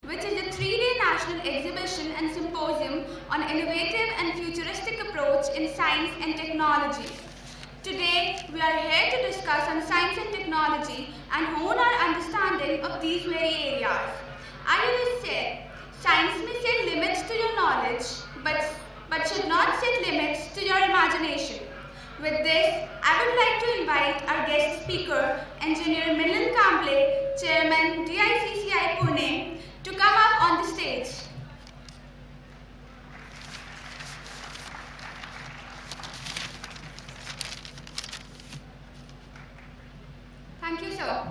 which is a 3-day national exhibition and symposium on innovative and futuristic approach in science and technology. Today, we are here to discuss on science and technology and hone our understanding of these very areas. As it is said, science may set limits to your knowledge, but should not set limits to your imagination. With this, I would like to invite our guest speaker, Engineer Milind Kamble, Chairman DICCI Pune, to come up on the stage. Thank you, sir.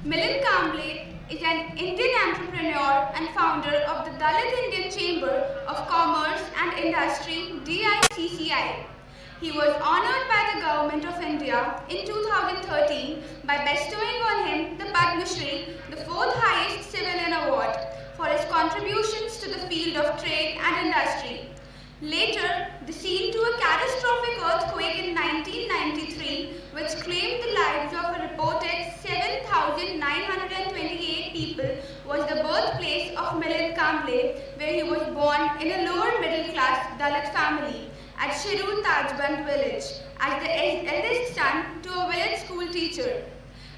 Milind Kamble is an Indian entrepreneur and founder of the Dalit Indian Chamber of Commerce and Industry, DICCI. He was honored by the Government of India in 2013 by bestowing on him the Padma Shri, the 4th highest civilian award, for his contributions to the field of trade and industry. Later, the scene to a catastrophic earthquake in 1993, which claimed the lives of a reported 7,928 people, was the birthplace of Milind Kamble, where he was born in a lower middle class Dalit family at Shirur Tajband village, as the eldest son to a village school teacher.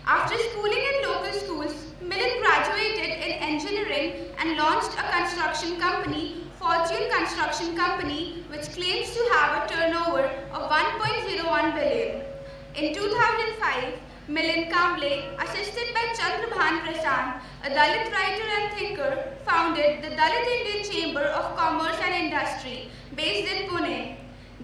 After schooling in local schools, Milind graduated in engineering and launched a construction company, Fortune Construction Company, which claims to have a turnover of 1.01 billion. In 2005, Milind Kamble, assisted by Chandrabhan Prasad, a Dalit writer and thinker, founded the Dalit Indian Chamber of Commerce and Industry, based in Pune.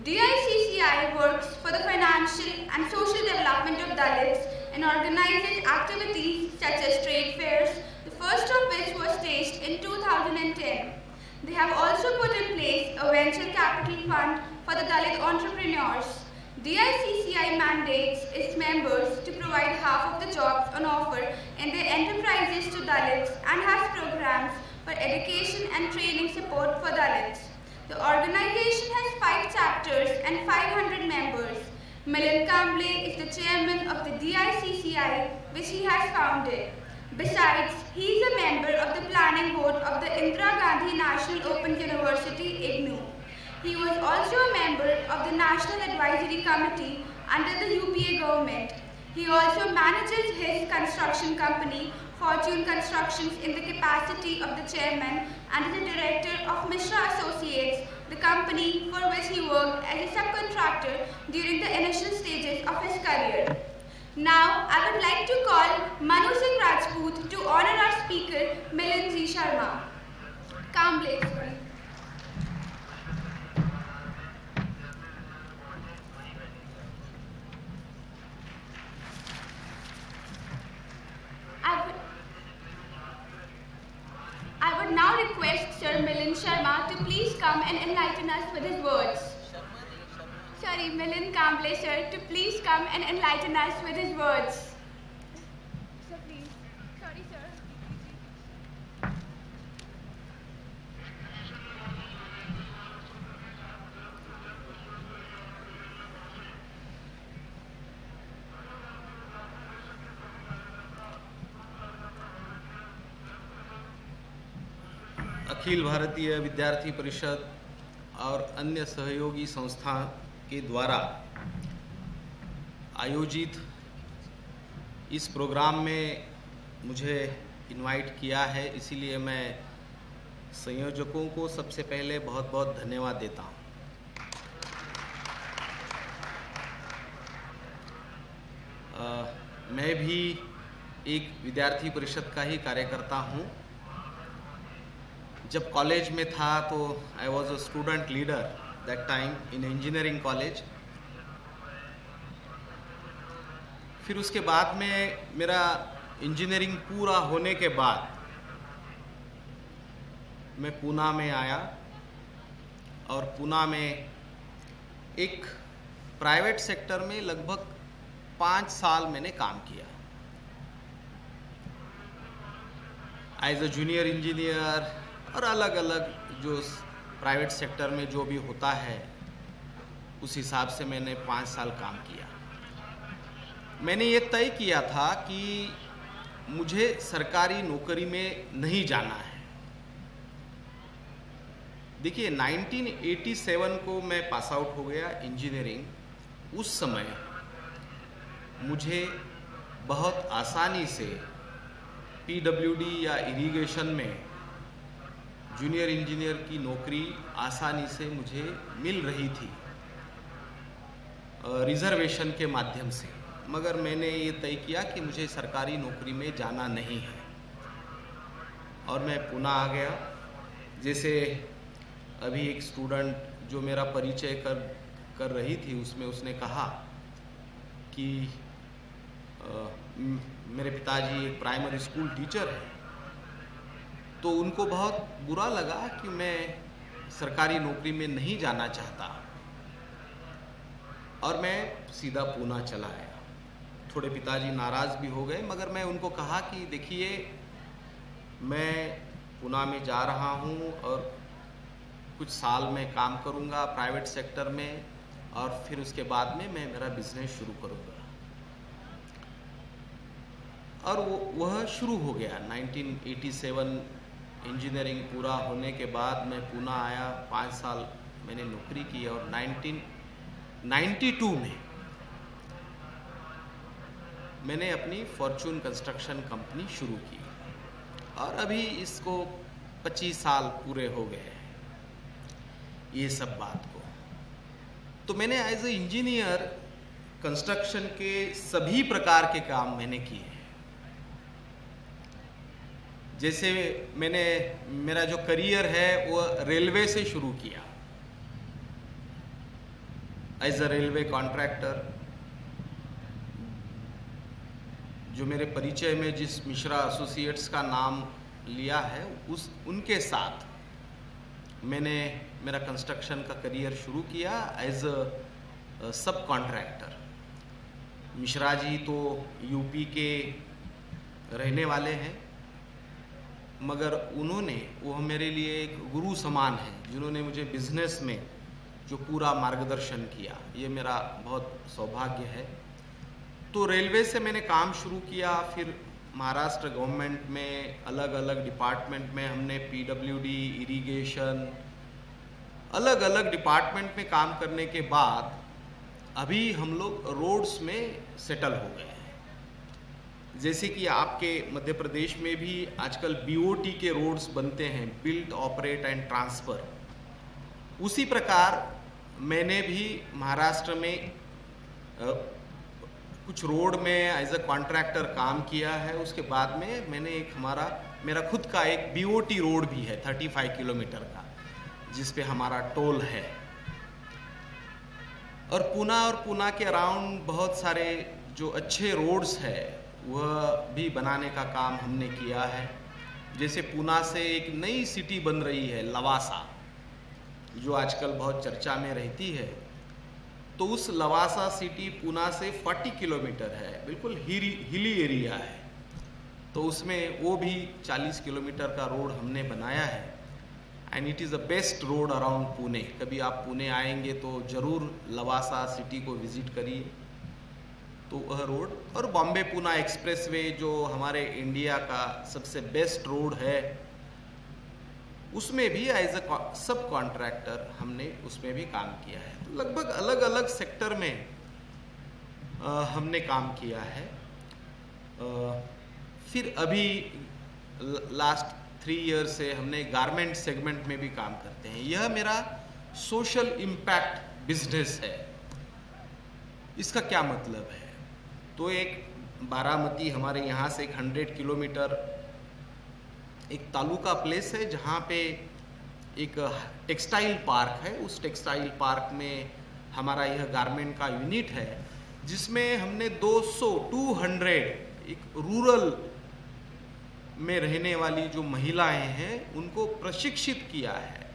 DICCI works for the financial and social development of Dalits and organizes activities such as trade fairs, the first of which was staged in 2010. They have also put in place a venture capital fund for the Dalit entrepreneurs. DICCI mandates its members to provide half of the jobs on offer in their enterprises to Dalits and has programs for education and training support for Dalits. The organization has 5 chapters and 500 members. Milind Kamble is the chairman of the DICCI, which he has founded. Besides, he is a member of the planning board of the Indira Gandhi National Open University, IGNOU. He was also a member of the National Advisory Committee under the UPA government. He also manages his construction company, Fortune Constructions, in the capacity of the chairman and is the director of Mishra Associates, the company for which he worked as a subcontractor during the initial stages of his career. Now, I would like to call Manu Singh Rajput to honor our speaker, Milind G. Sharma. Kamble, sorry. I would now request Sir Milind Sharma to please come and enlighten us with his words. Sorry, Milind Kamble, sir, to please come and enlighten us with his words. Sir, please. Sorry, sir. Akhil Bharatiya विद्यार्थी परिषद और अन्य सहयोगी संस्था के द्वारा आयोजित इस प्रोग्राम में मुझे इनवाइट किया है, इसीलिए मैं संयोजकों को सबसे पहले बहुत बहुत धन्यवाद देता हूँ। मैं भी एक विद्यार्थी परिषद का ही कार्यकर्ता हूँ। जब कॉलेज में था तो I was a student leader that time in engineering college. फिर उसके बाद में मेरा इंजीनियरिंग पूरा होने के बाद मैं पूना में आया और पूना में एक प्राइवेट सेक्टर में लगभग 5 साल मैंने काम किया एज अ जूनियर इंजीनियर, और अलग अलग जो प्राइवेट सेक्टर में जो भी होता है उस हिसाब से मैंने 5 साल काम किया। मैंने ये तय किया था कि मुझे सरकारी नौकरी में नहीं जाना है। देखिए 1987 को मैं पास आउट हो गया इंजीनियरिंग। उस समय मुझे बहुत आसानी से पीडब्ल्यूडी या इरिगेशन में जूनियर इंजीनियर की नौकरी आसानी से मुझे मिल रही थी रिजर्वेशन के माध्यम से, मगर मैंने ये तय किया कि मुझे सरकारी नौकरी में जाना नहीं है और मैं पुणे आ गया। जैसे अभी एक स्टूडेंट जो मेरा परिचय कर रही थी, उसमें उसने कहा कि मेरे पिताजी एक प्राइमरी स्कूल टीचर है, तो उनको बहुत बुरा लगा कि मैं सरकारी नौकरी में नहीं जाना चाहता और मैं सीधा पुणे चला आया। थोड़े पिताजी नाराज़ भी हो गए, मगर मैं उनको कहा कि देखिए मैं पुणे में जा रहा हूँ और कुछ साल में काम करूँगा प्राइवेट सेक्टर में और फिर उसके बाद में मैं मेरा बिजनेस शुरू करूँगा। और वह शुरू हो गया। 1987 इंजीनियरिंग पूरा होने के बाद मैं पुणे आया, 5 साल मैंने नौकरी की और 1992 में मैंने अपनी फॉर्च्यून कंस्ट्रक्शन कंपनी शुरू की और अभी इसको 25 साल पूरे हो गए हैं ये सब बात को। तो मैंने एज ए इंजीनियर कंस्ट्रक्शन के सभी प्रकार के काम मैंने किए। जैसे मेरा जो करियर है वो रेलवे से शुरू किया एज अ रेलवे कॉन्ट्रैक्टर। जो मेरे परिचय में जिस मिश्रा एसोसिएट्स का नाम लिया है उनके साथ मैंने मेरा कंस्ट्रक्शन का करियर शुरू किया एज अ सब कॉन्ट्रैक्टर। मिश्रा जी तो यूपी के रहने वाले हैं, मगर वो मेरे लिए एक गुरु समान है, जिन्होंने मुझे बिजनेस में जो पूरा मार्गदर्शन किया। ये मेरा बहुत सौभाग्य है। तो रेलवे से मैंने काम शुरू किया, फिर महाराष्ट्र गवर्नमेंट में अलग अलग डिपार्टमेंट में हमने पीडब्ल्यूडी, इरिगेशन, अलग अलग डिपार्टमेंट में काम करने के बाद अभी हम लोग रोड्स में सेटल हो गए हैं। जैसे कि आपके मध्य प्रदेश में भी आजकल बीओटी के रोड्स बनते हैं, बिल्ड ऑपरेट एंड ट्रांसफर। उसी प्रकार मैंने भी महाराष्ट्र में कुछ रोड में एज अ कॉन्ट्रैक्टर काम किया है। उसके बाद में मैंने मेरा खुद का एक बीओटी रोड भी है 35 किलोमीटर का, जिस पे हमारा टोल है। और पुणे के अराउंड बहुत सारे जो अच्छे रोड्स है वह भी बनाने का काम हमने किया है। जैसे पुणे से एक नई सिटी बन रही है लवासा, जो आजकल बहुत चर्चा में रहती है। तो उस लवासा सिटी पुणे से 40 किलोमीटर है, बिल्कुल हिली एरिया है। तो उसमें वो भी 40 किलोमीटर का रोड हमने बनाया है and it is the best road around Pune. कभी आप पुणे आएंगे तो ज़रूर लवासा सिटी को विजिट करिए। तो वह रोड और बॉम्बे पुणे एक्सप्रेसवे जो हमारे इंडिया का सबसे बेस्ट रोड है, उसमें भी एज अ सब कॉन्ट्रैक्टर हमने उसमें भी काम किया है। तो लगभग अलग अलग सेक्टर में हमने काम किया है। फिर अभी लास्ट 3 ईयर से हमने गारमेंट सेगमेंट में भी काम करते हैं। यह मेरा सोशल इम्पैक्ट बिजनेस है। इसका क्या मतलब है? तो एक बारामती हमारे यहाँ से 100 किलोमीटर एक तालुका प्लेस है, जहाँ पे एक टेक्सटाइल पार्क है। उस टेक्सटाइल पार्क में हमारा यह गारमेंट का यूनिट है, जिसमें हमने 200 एक रूरल में रहने वाली जो महिलाएं हैं उनको प्रशिक्षित किया है,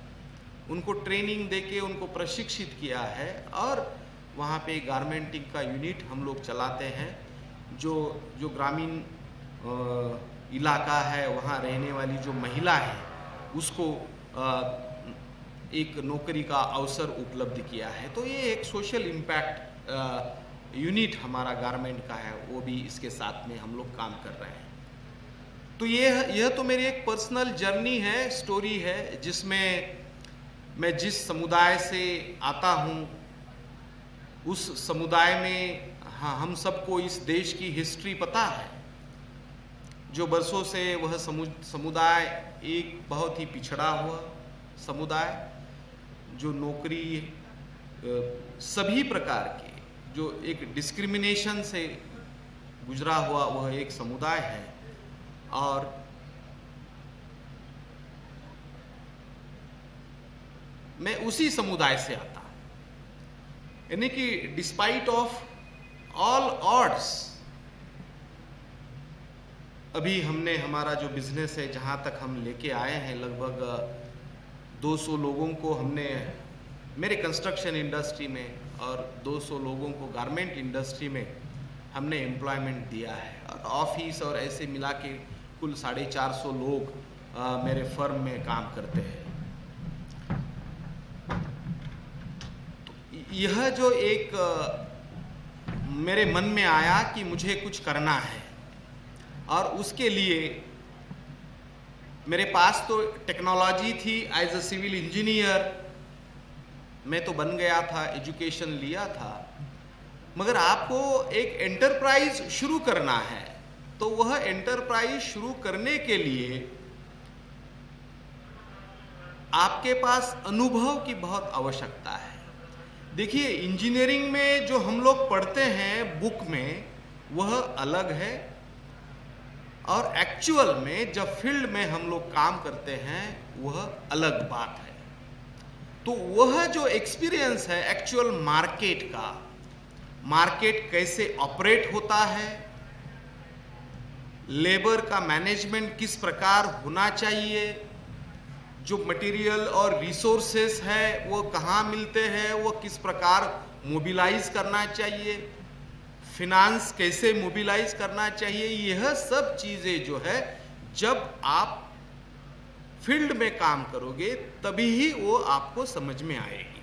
उनको ट्रेनिंग देके उनको प्रशिक्षित किया है। और वहाँ पे गारमेंटिंग का यूनिट हम लोग चलाते हैं। जो ग्रामीण इलाका है वहाँ रहने वाली जो महिला है उसको एक नौकरी का अवसर उपलब्ध किया है। तो ये एक सोशल इम्पैक्ट यूनिट हमारा गारमेंट का है, वो भी इसके साथ में हम लोग काम कर रहे हैं। तो यह तो मेरी एक पर्सनल जर्नी है, स्टोरी है, जिसमें मैं जिस समुदाय से आता हूँ उस समुदाय में हम सबको इस देश की हिस्ट्री पता है। जो बरसों से वह समुदाय एक बहुत ही पिछड़ा हुआ समुदाय, जो नौकरी सभी प्रकार के जो एक डिस्क्रिमिनेशन से गुजरा हुआ वह एक समुदाय है। और मैं उसी समुदाय से आता, यानी कि डिस्पाइट ऑफ ऑल ऑड्स, अभी हमने हमारा जो बिजनेस है जहाँ तक हम लेके आए हैं, लगभग 200 लोगों को हमने मेरे कंस्ट्रक्शन इंडस्ट्री में और 200 लोगों को गारमेंट इंडस्ट्री में हमने एम्प्लॉयमेंट दिया है। और ऑफिस और ऐसे मिला के कुल 450 लोग मेरे फर्म में काम करते हैं। तो यह जो एक मेरे मन में आया कि मुझे कुछ करना है, और उसके लिए मेरे पास तो टेक्नोलॉजी थी। एज अ सिविल इंजीनियर मैं तो बन गया था, एजुकेशन लिया था, मगर आपको एक एंटरप्राइज शुरू करना है, तो वह एंटरप्राइज शुरू करने के लिए आपके पास अनुभव की बहुत आवश्यकता है। देखिए, इंजीनियरिंग में जो हम लोग पढ़ते हैं बुक में वह अलग है, और एक्चुअल में जब फील्ड में हम लोग काम करते हैं वह अलग बात है। तो वह जो एक्सपीरियंस है एक्चुअल मार्केट का, मार्केट कैसे ऑपरेट होता है, लेबर का मैनेजमेंट किस प्रकार होना चाहिए, जो मटेरियल और रिसोर्सेस है वो कहाँ मिलते हैं, वो किस प्रकार मोबिलाइज करना चाहिए, फिनांस कैसे मोबिलाइज करना चाहिए, यह सब चीज़ें जो है जब आप फील्ड में काम करोगे तभी ही वो आपको समझ में आएगी।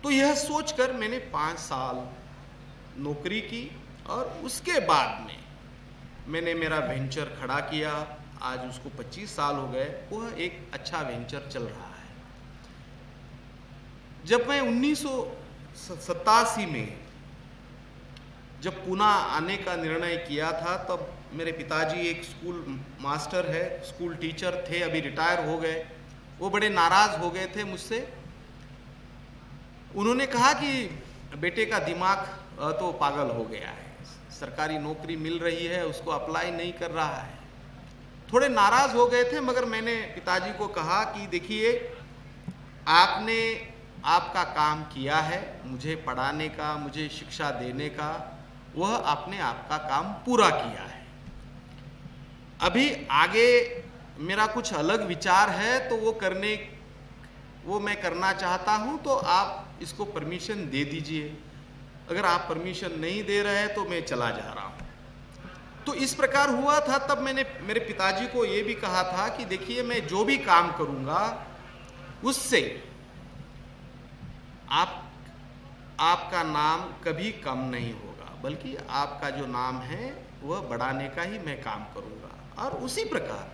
तो यह सोचकर मैंने 5 साल नौकरी की, और उसके बाद में मैंने मेरा वेंचर खड़ा किया। आज उसको 25 साल हो गए, वह एक अच्छा वेंचर चल रहा है। जब मैं 1987 में जब पुणे आने का निर्णय किया था, तब मेरे पिताजी एक स्कूल मास्टर है, स्कूल टीचर थे, अभी रिटायर हो गए। वो बड़े नाराज हो गए थे मुझसे। उन्होंने कहा कि बेटे का दिमाग तो पागल हो गया है, सरकारी नौकरी मिल रही है उसको अप्लाई नहीं कर रहा है। थोड़े नाराज हो गए थे, मगर मैंने पिताजी को कहा कि देखिए, आपने आपका काम किया है, मुझे पढ़ाने का, मुझे शिक्षा देने का, वह आपने आपका काम पूरा किया है। अभी आगे मेरा कुछ अलग विचार है, तो वो मैं करना चाहता हूं, तो आप इसको परमिशन दे दीजिए। अगर आप परमिशन नहीं दे रहे हैं तो मैं चला जा रहा हूं। तो इस प्रकार हुआ था। तब मैंने मेरे पिताजी को ये भी कहा था कि देखिए, मैं जो भी काम करूंगा उससे आपका नाम कभी कम नहीं होगा, बल्कि आपका जो नाम है वह बढ़ाने का ही मैं काम करूंगा। और उसी प्रकार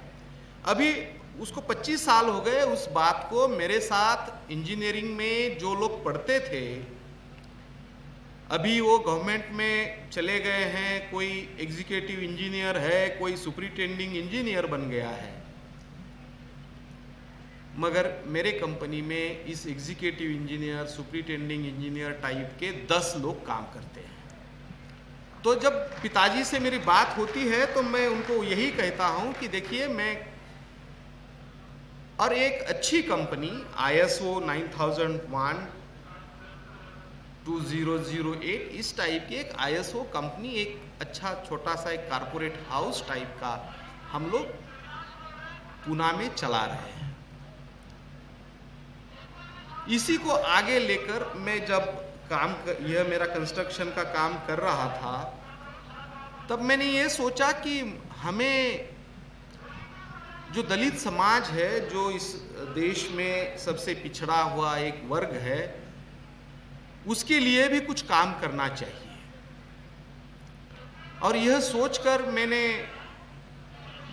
अभी उसको 25 साल हो गए उस बात को। मेरे साथ इंजीनियरिंग में जो लोग पढ़ते थे, अभी वो गवर्नमेंट में चले गए हैं, कोई एग्जीक्यूटिव इंजीनियर है, कोई सुपरिटेंडिंग इंजीनियर बन गया है। मगर मेरे कंपनी में इस executive engineer, superintending engineer type के 10 लोग काम करते हैं। तो जब पिताजी से मेरी बात होती है तो मैं उनको यही कहता हूं कि देखिए, मैं और एक अच्छी कंपनी ISO 9001 2008 इस टाइप की एक ISO कंपनी, एक अच्छा छोटा सा एक कारपोरेट हाउस टाइप का हम लोग पुणे में चला रहे हैं। इसी को आगे लेकर मैं जब यह मेरा कंस्ट्रक्शन का काम कर रहा था, तब मैंने ये सोचा कि हमें जो दलित समाज है, जो इस देश में सबसे पिछड़ा हुआ एक वर्ग है, उसके लिए भी कुछ काम करना चाहिए। और यह सोचकर मैंने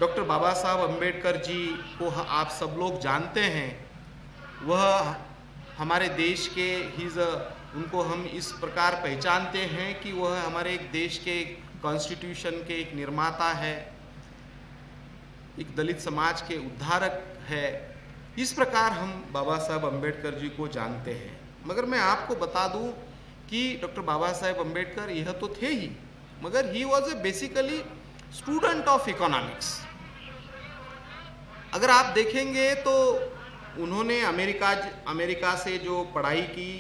डॉक्टर बाबा साहब अम्बेडकर जी को आप सब लोग जानते हैं। वह हमारे देश के उनको हम इस प्रकार पहचानते हैं कि वह हमारे एक देश के कॉन्स्टिट्यूशन के एक निर्माता है, एक दलित समाज के उद्धारक है। इस प्रकार हम बाबा साहब अम्बेडकर जी को जानते हैं। मगर मैं आपको बता दूं कि डॉक्टर बाबा साहब अम्बेडकर यह तो थे ही, मगर he was a basically student of economics. अगर आप देखेंगे तो उन्होंने अमेरिका से जो पढ़ाई की,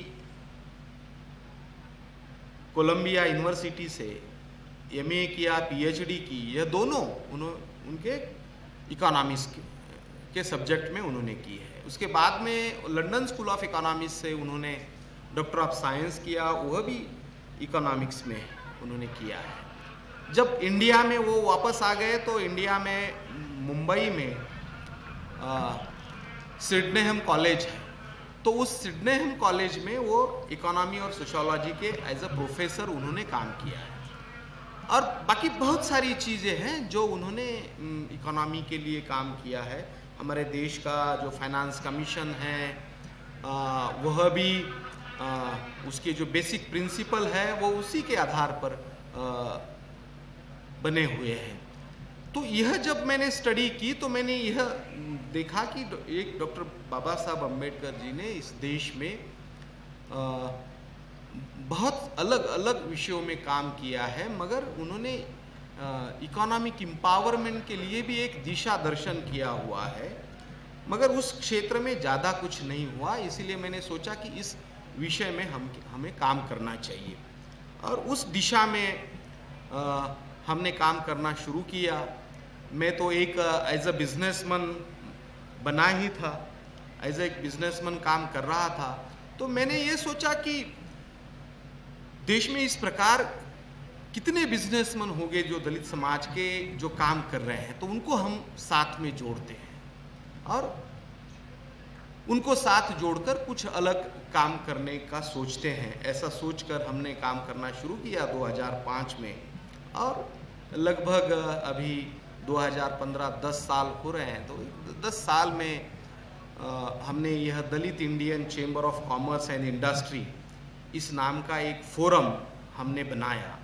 कोलंबिया यूनिवर्सिटी से एमए किया, पीएचडी की, यह दोनों उनके इकोनॉमिक्स के सब्जेक्ट में उन्होंने की है। उसके बाद में लंदन स्कूल ऑफ इकोनॉमिक्स से उन्होंने डॉक्टर ऑफ साइंस किया, वह भी इकोनॉमिक्स में उन्होंने किया है। जब इंडिया में वो वापस आ गए तो इंडिया में मुंबई में सिडनेहम कॉलेज है, तो उस सिडनेहम कॉलेज में वो इकोनॉमी और सोशियोलॉजी के एज अ प्रोफेसर उन्होंने काम किया है। और बाकी बहुत सारी चीज़ें हैं जो उन्होंने इकोनॉमी के लिए काम किया है। हमारे देश का जो फाइनेंस कमीशन है वह भी उसके जो बेसिक प्रिंसिपल है वो उसी के आधार पर बने हुए हैं। तो यह जब मैंने स्टडी की तो मैंने यह देखा कि एक डॉक्टर बाबा साहब अम्बेडकर जी ने इस देश में बहुत अलग अलग विषयों में काम किया है, मगर उन्होंने इकोनॉमिक एम्पावरमेंट के लिए भी एक दिशा दर्शन किया हुआ है, मगर उस क्षेत्र में ज़्यादा कुछ नहीं हुआ। इसीलिए मैंने सोचा कि इस विषय में हमें काम करना चाहिए और उस दिशा में हमने काम करना शुरू किया। मैं तो एक एज अ बिजनेसमैन बना ही था, एज ए बिजनेसमैन काम कर रहा था। तो मैंने ये सोचा कि देश में इस प्रकार कितने बिजनेसमैन होंगे जो दलित समाज के जो काम कर रहे हैं, तो उनको हम साथ में जोड़ते हैं और उनको साथ जोड़कर कुछ अलग काम करने का सोचते हैं। ऐसा सोचकर हमने काम करना शुरू किया 2005 में और लगभग अभी 2015 10 साल हो रहे हैं। तो 10 साल में हमने यह Dalit Indian Chamber of Commerce and Industry इस नाम का एक फोरम हमने बनाया,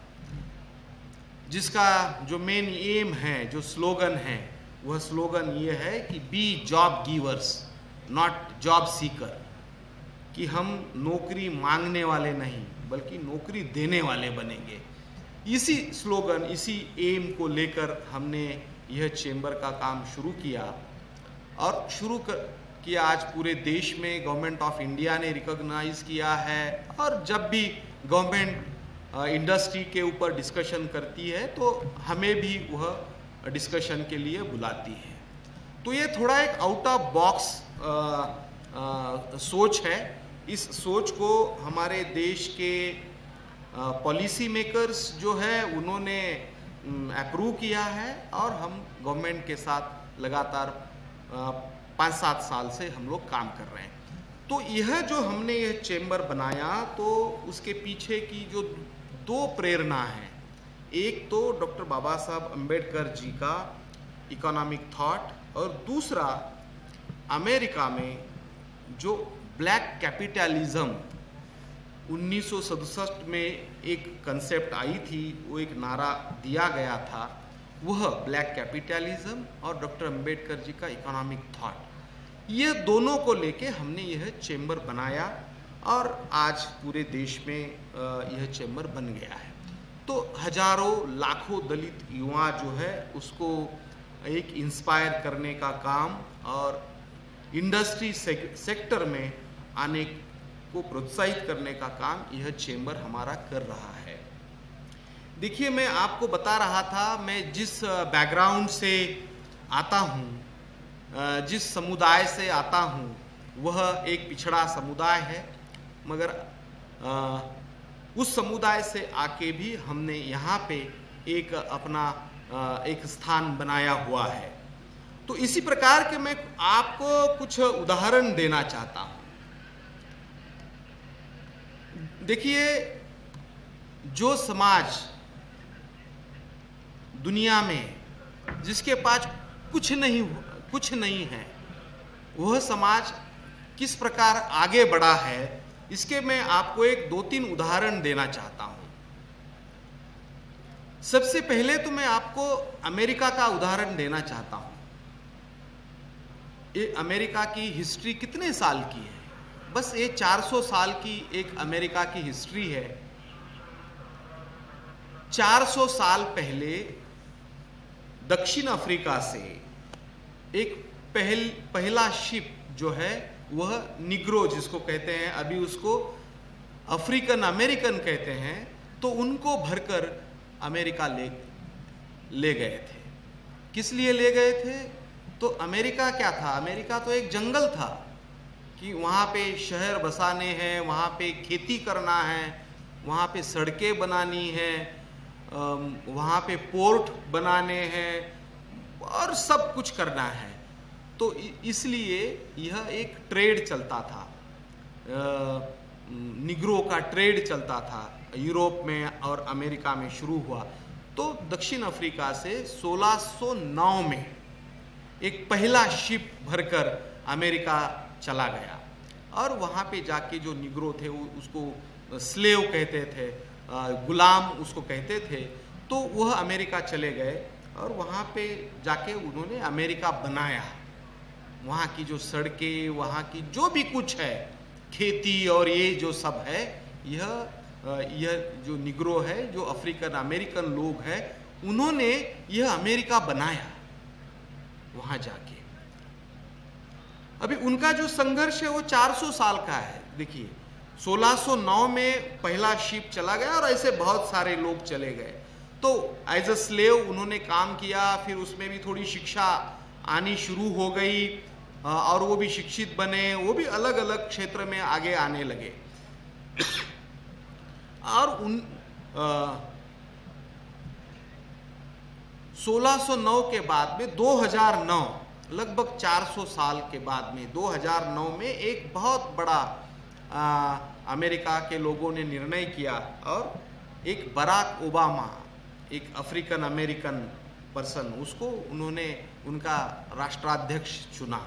जिसका जो मेन एम है, जो स्लोगन है, वह स्लोगन ये है कि be job givers not job seeker, कि हम नौकरी मांगने वाले नहीं बल्कि नौकरी देने वाले बनेंगे। इसी स्लोगन, इसी एम को लेकर हमने यह चेंबर का काम शुरू किया और किया आज पूरे देश में गवर्नमेंट ऑफ इंडिया ने रिकॉग्नाइज किया है। और जब भी गवर्नमेंट इंडस्ट्री के ऊपर डिस्कशन करती है तो हमें भी वह डिस्कशन के लिए बुलाती है। तो ये थोड़ा एक आउट ऑफ बॉक्स सोच है। इस सोच को हमारे देश के पॉलिसी मेकर्स जो है उन्होंने अप्रूव किया है और हम गवर्नमेंट के साथ लगातार 5-7 साल से हम लोग काम कर रहे हैं। तो यह जो हमने यह चेंबर बनाया तो उसके पीछे की जो 2 प्रेरणा है, एक तो डॉक्टर बाबा साहब अम्बेडकर जी का इकोनॉमिक थॉट और दूसरा अमेरिका में जो ब्लैक कैपिटलिज्म 1967 में एक कंसेप्ट आई थी, वो एक नारा दिया गया था, वह ब्लैक कैपिटलिज्म और डॉक्टर अम्बेडकर जी का इकोनॉमिक थॉट, ये दोनों को लेके हमने यह चेंबर बनाया और आज पूरे देश में यह चेंबर बन गया है। तो हजारों लाखों दलित युवा जो है उसको एक इंस्पायर करने का काम और इंडस्ट्री सेक्टर में आने को प्रोत्साहित करने का काम यह चेंबर हमारा कर रहा है। देखिए, मैं आपको बता रहा था, मैं जिस बैकग्राउंड से आता हूँ, जिस समुदाय से आता हूँ, वह एक पिछड़ा समुदाय है, मगर उस समुदाय से आके भी हमने यहाँ पे एक अपना एक स्थान बनाया हुआ है। तो इसी प्रकार के मैं आपको कुछ उदाहरण देना चाहता हूँ। देखिए, जो समाज दुनिया में जिसके पास कुछ नहीं है, वह समाज किस प्रकार आगे बढ़ा है, इसके मैं आपको एक 2-3 उदाहरण देना चाहता हूं। सबसे पहले तो मैं आपको अमेरिका का उदाहरण देना चाहता हूं। ये अमेरिका की हिस्ट्री कितने साल की है? बस ये 400 साल की एक अमेरिका की हिस्ट्री है। 400 साल पहले दक्षिण अफ्रीका से एक पहला शिप जो है वह निग्रो जिसको कहते हैं, अभी उसको अफ्रीकन अमेरिकन कहते हैं, तो उनको भरकर अमेरिका ले गए थे। किस लिए ले गए थे? तो अमेरिका क्या था? अमेरिका तो एक जंगल था कि वहाँ पे शहर बसाने हैं, वहाँ पे खेती करना है, वहाँ पे सड़कें बनानी है, वहाँ पे पोर्ट बनाने हैं और सब कुछ करना है। तो इसलिए यह एक ट्रेड चलता था, निग्रो का ट्रेड चलता था, यूरोप में और अमेरिका में शुरू हुआ। तो दक्षिण अफ्रीका से 1609 में एक पहला शिप भरकर अमेरिका चला गया और वहाँ पे जाके जो निग्रो थे उसको स्लेव कहते थे, गुलाम उसको कहते थे। तो वह अमेरिका चले गए और वहाँ पे जाके उन्होंने अमेरिका बनाया। वहाँ की जो सड़कें, वहाँ की जो भी कुछ है, खेती और ये जो सब है, यह जो निग्रो है, जो अफ्रीकन अमेरिकन लोग हैं, उन्होंने यह अमेरिका बनाया वहाँ जाके। अभी उनका जो संघर्ष है वो 400 साल का है। देखिए 1609 में पहला शिप चला गया और ऐसे बहुत सारे लोग चले गए। तो एज अ स्लेव उन्होंने काम किया, फिर उसमें भी थोड़ी शिक्षा आनी शुरू हो गई और वो भी शिक्षित बने, वो भी अलग अलग क्षेत्र में आगे आने लगे। और 1609 के बाद में 2009, लगभग 400 साल के बाद में 2009 में एक बहुत बड़ा अमेरिका के लोगों ने निर्णय किया और एक बराक ओबामा, एक अफ्रीकन अमेरिकन पर्सन, उसको उन्होंने उनका राष्ट्राध्यक्ष चुना।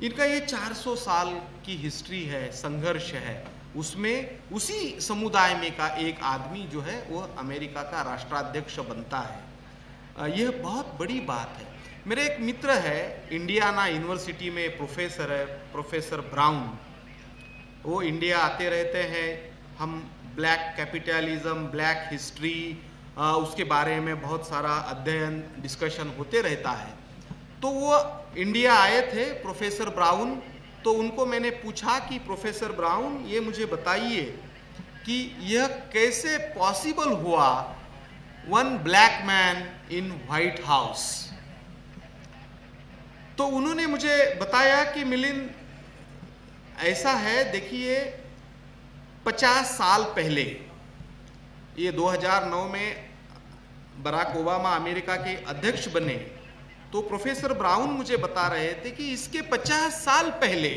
इनका ये 400 साल की हिस्ट्री है, संघर्ष है, उसमें उसी समुदाय में का एक आदमी जो है वह अमेरिका का राष्ट्राध्यक्ष बनता है। यह बहुत बड़ी बात है। मेरे एक मित्र है, इंडियाना यूनिवर्सिटी में प्रोफेसर है, प्रोफेसर ब्राउन। वो इंडिया आते रहते हैं। हम ब्लैक कैपिटलिज्म, ब्लैक हिस्ट्री, उसके बारे में बहुत सारा अध्ययन, डिस्कशन होते रहता है। तो वो इंडिया आए थे प्रोफेसर ब्राउन। तो उनको मैंने पूछा कि प्रोफेसर ब्राउन, ये मुझे बताइए कि यह कैसे पॉसिबल हुआ, one black man in white house. तो उन्होंने मुझे बताया कि मिलिंद ऐसा है, देखिए 50 साल पहले, ये 2009 में बराक ओबामा अमेरिका के अध्यक्ष बने, तो प्रोफेसर ब्राउन मुझे बता रहे थे कि इसके 50 साल पहले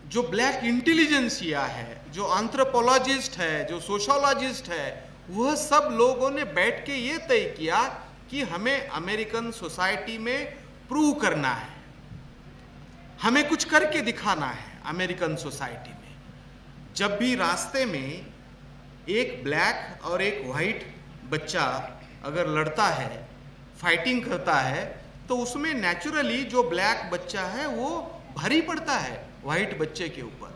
जो ब्लैक इंटेलिजेंसिया है, जो एंथ्रोपोलॉजिस्ट है, जो सोशियोलॉजिस्ट है, वह सब लोगों ने बैठ के ये तय किया कि हमें अमेरिकन सोसाइटी में प्रूव करना है, हमें कुछ करके दिखाना है अमेरिकन सोसाइटी में। जब भी रास्ते में एक ब्लैक और एक वाइट बच्चा अगर लड़ता है, फाइटिंग करता है, तो उसमें नेचुरली जो ब्लैक बच्चा है वो भारी पड़ता है वाइट बच्चे के ऊपर।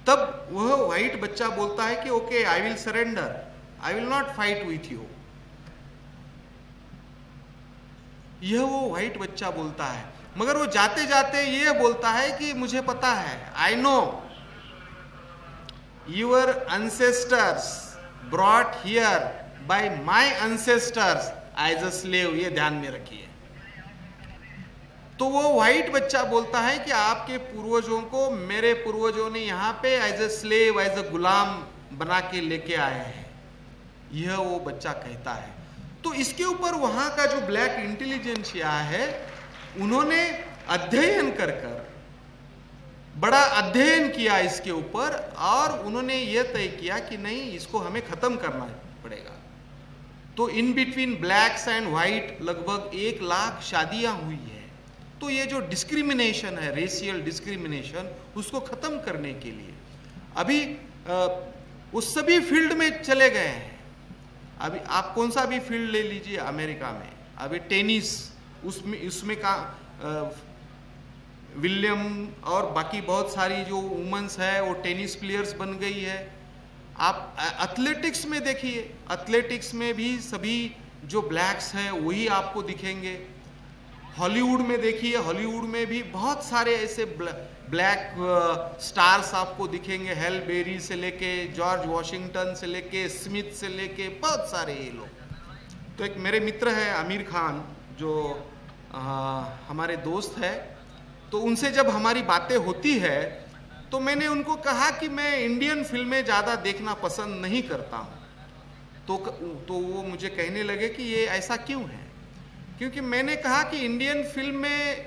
तब वह वाइट बच्चा बोलता है कि okay, I will surrender, I will not fight with you. यह वो वाइट बच्चा बोलता है, मगर वो जाते जाते ये बोलता है कि मुझे पता है, I know your ancestors brought here by my ancestors as a slave। ये ध्यान में रखिए। तो वो व्हाइट बच्चा बोलता है कि आपके पूर्वजों को मेरे पूर्वजों ने यहाँ पे as a slave, as a गुलाम बना के लेके आए हैं, यह वो बच्चा कहता है। तो इसके ऊपर वहाँ का जो ब्लैक इंटेलिजेंसिया है, उन्होंने अध्ययन कर बड़ा अध्ययन किया इसके ऊपर और उन्होंने ये तय किया कि नहीं, इसको हमें खत्म करना पड़ेगा। तो in between blacks and white लगभग 1 लाख शादियां हुई है। तो ये जो डिस्क्रिमिनेशन है, रेशियल डिस्क्रिमिनेशन, उसको खत्म करने के लिए अभी वो सभी फील्ड में चले गए हैं। अभी आप कौन सा भी फील्ड ले लीजिए अमेरिका में, अभी टेनिस, उसमें का विलियम और बाकी बहुत सारी जो वुमेन्स है वो टेनिस प्लेयर्स बन गई है। आप एथलेटिक्स में देखिए, एथलेटिक्स में भी सभी जो ब्लैक्स हैं वही आपको दिखेंगे। हॉलीवुड में देखिए, हॉलीवुड में भी बहुत सारे ऐसे ब्लैक स्टार्स आपको दिखेंगे, हेल बेरी से लेके जॉर्ज वॉशिंगटन से लेके स्मिथ से लेके बहुत सारे ये लोग। तो एक मेरे मित्र है आमिर खान, जो हमारे दोस्त है, तो उनसे जब हमारी बातें होती है तो मैंने उनको कहा कि मैं इंडियन फिल्में ज़्यादा देखना पसंद नहीं करता हूँ। तो वो मुझे कहने लगे कि ये ऐसा क्यों है, क्योंकि मैंने कहा कि इंडियन फिल्म में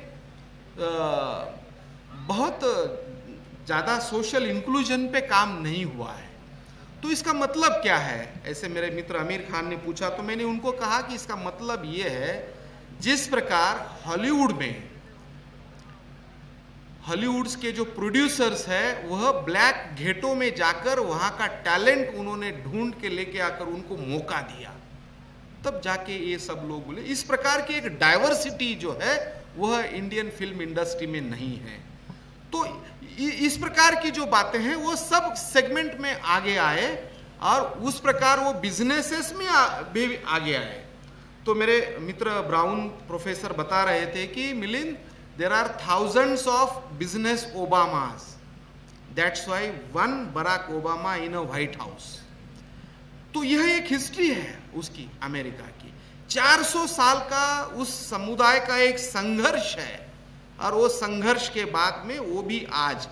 बहुत ज़्यादा सोशल इंक्लूजन पे काम नहीं हुआ है। तो इसका मतलब क्या है, ऐसे मेरे मित्र आमिर खान ने पूछा। तो मैंने उनको कहा कि इसका मतलब ये है, जिस प्रकार हॉलीवुड के जो प्रोड्यूसर्स है वह ब्लैक घेटों में जाकर वहाँ का टैलेंट उन्होंने ढूंढ के लेके आकर उनको मौका दिया, तब जाके ये सब लोग बोले। इस प्रकार की एक डाइवर्सिटी जो है वह इंडियन फिल्म इंडस्ट्री में नहीं है। तो इस प्रकार की जो बातें हैं वो सब सेगमेंट में आगे आए और उस प्रकार वो बिजनेसेस में भी आगे आए। तो मेरे मित्र ब्राउन प्रोफेसर बता रहे थे कि Milind, there are thousands of business Obamas, that's why one Barack Obama in a White House। तो यह एक हिस्ट्री है उसकी, अमेरिका की 400 साल का उस समुदाय का एक संघर्ष है, और वो संघर्ष के बाद में वो भी आज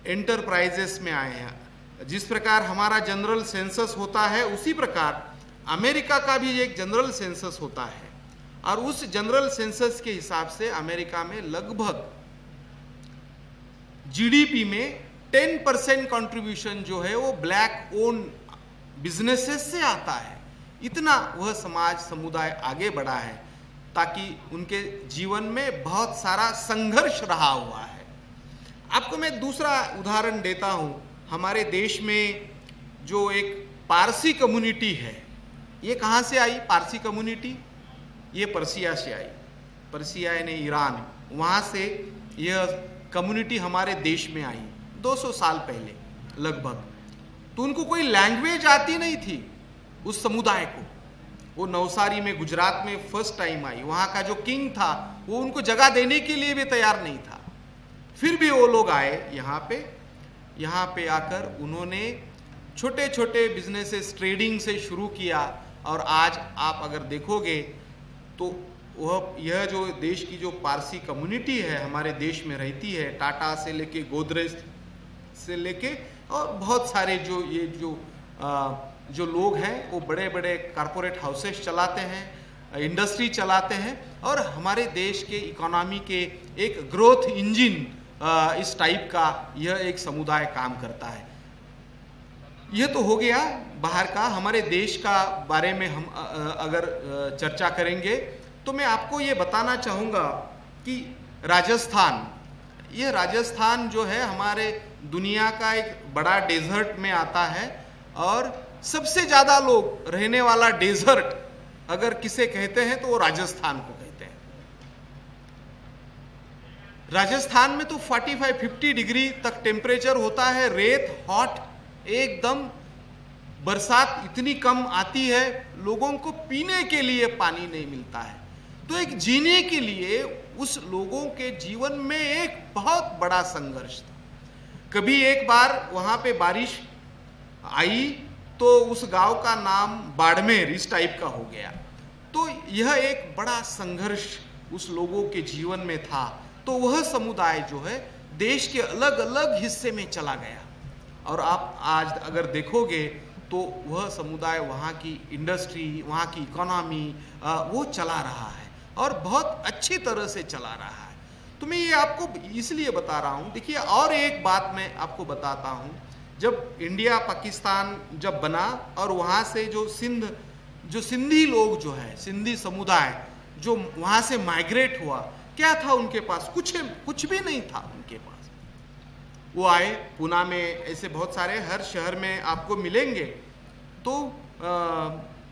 एंटरप्राइजेस में आए हैं। जिस प्रकार हमारा जनरल सेंसस होता है उसी प्रकार अमेरिका का भी एक जनरल सेंसस होता है, और उस जनरल सेंसस के हिसाब से अमेरिका में लगभग जीडीपी में 10% कंट्रीब्यूशन जो है वो ब्लैक ओन बिजनेसेस से आता है। इतना वह समाज समुदाय आगे बढ़ा है, ताकि उनके जीवन में बहुत सारा संघर्ष रहा हुआ है। आपको मैं दूसरा उदाहरण देता हूं। हमारे देश में जो एक पारसी कम्युनिटी है, ये कहाँ से आई पारसी कम्युनिटी? ये पर्सिया से आई। पर्सिया यानी ईरान, वहाँ से यह कम्युनिटी हमारे देश में आई 200 साल पहले लगभग। तो उनको कोई लैंग्वेज आती नहीं थी उस समुदाय को। वो नवसारी में, गुजरात में फर्स्ट टाइम आई। वहाँ का जो किंग था वो उनको जगह देने के लिए भी तैयार नहीं था। फिर भी वो लोग आए यहाँ पे आकर उन्होंने छोटे छोटे बिजनेसेस, ट्रेडिंग से शुरू किया। और आज आप अगर देखोगे तो वह यह जो देश की जो पारसी कम्युनिटी है हमारे देश में रहती है, टाटा से लेके गोदरेज से लेके और बहुत सारे जो ये जो लोग हैं वो बड़े बड़े कारपोरेट हाउसेस चलाते हैं, इंडस्ट्री चलाते हैं, और हमारे देश के इकोनॉमी के एक ग्रोथ इंजन इस टाइप का यह एक समुदाय काम करता है। यह तो हो गया बाहर का। हमारे देश का बारे में हम अगर चर्चा करेंगे तो मैं आपको ये बताना चाहूँगा कि राजस्थान जो है हमारे दुनिया का एक बड़ा डेजर्ट में आता है, और सबसे ज़्यादा लोग रहने वाला डेजर्ट अगर किसे कहते हैं तो वो राजस्थान को कहते हैं। राजस्थान में तो 45-50 डिग्री तक टेम्परेचर होता है, रेत हॉट एकदम, बरसात इतनी कम आती है, लोगों को पीने के लिए पानी नहीं मिलता है। तो एक जीने के लिए उस लोगों के जीवन में एक बहुत बड़ा संघर्ष था। कभी एक बार वहां पे बारिश आई तो उस गांव का नाम बाड़मेर इस टाइप का हो गया। तो यह एक बड़ा संघर्ष उस लोगों के जीवन में था। तो वह समुदाय जो है देश के अलग अलग हिस्से में चला गया, और आप आज अगर देखोगे तो वह समुदाय वहाँ की इंडस्ट्री, वहाँ की इकोनॉमी वो चला रहा है, और बहुत अच्छी तरह से चला रहा है। तो मैं ये आपको इसलिए बता रहा हूँ। देखिए, और एक बात मैं आपको बताता हूँ। जब इंडिया पाकिस्तान जब बना और वहाँ से जो सिंध जो सिंधी लोग जो है, सिंधी समुदाय जो वहाँ से माइग्रेट हुआ, क्या था उनके पास? कुछ भी नहीं था उनके पास। वो आए पूना में, ऐसे बहुत सारे हर शहर में आपको मिलेंगे। तो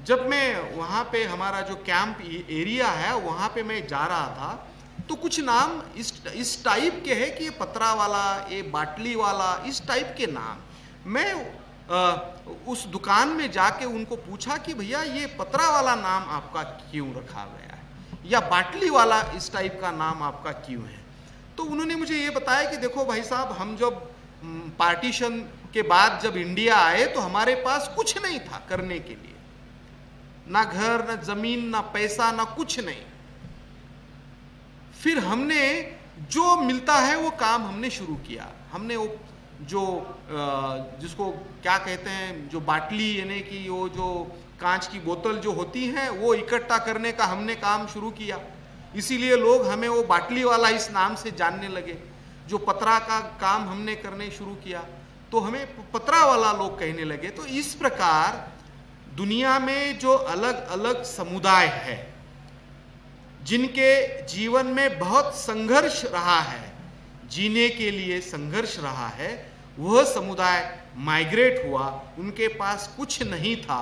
जब मैं वहाँ पे हमारा जो कैंप एरिया है वहाँ पे मैं जा रहा था, तो कुछ नाम इस टाइप के हैं कि ये पतरा वाला, ये बाटली वाला, इस टाइप के नाम। मैं उस दुकान में जाके उनको पूछा कि भैया ये पतरा वाला नाम आपका क्यों रखा गया है, या बाटली वाला इस टाइप का नाम आपका क्यों है? तो उन्होंने मुझे ये बताया कि देखो भाई साहब, हम जब पार्टीशन के बाद जब इंडिया आए तो हमारे पास कुछ नहीं था करने के लिए, ना घर, ना जमीन, ना पैसा, ना कुछ नहीं। फिर हमने जो मिलता है वो काम हमने शुरू किया। हमने वो जो जिसको क्या कहते हैं, जो बाटली यानी कि वो जो कांच की बोतल जो होती हैं वो इकट्ठा करने का हमने काम शुरू किया। इसीलिए लोग हमें वो बाटली वाला इस नाम से जानने लगे। जो पतरा का काम हमने करने शुरू किया तो हमें पतरा वाला लोग कहने लगे। तो इस प्रकार दुनिया में जो अलग अलग समुदाय है, जिनके जीवन में बहुत संघर्ष रहा है, जीने के लिए संघर्ष रहा है, वह समुदाय माइग्रेट हुआ, उनके पास कुछ नहीं था।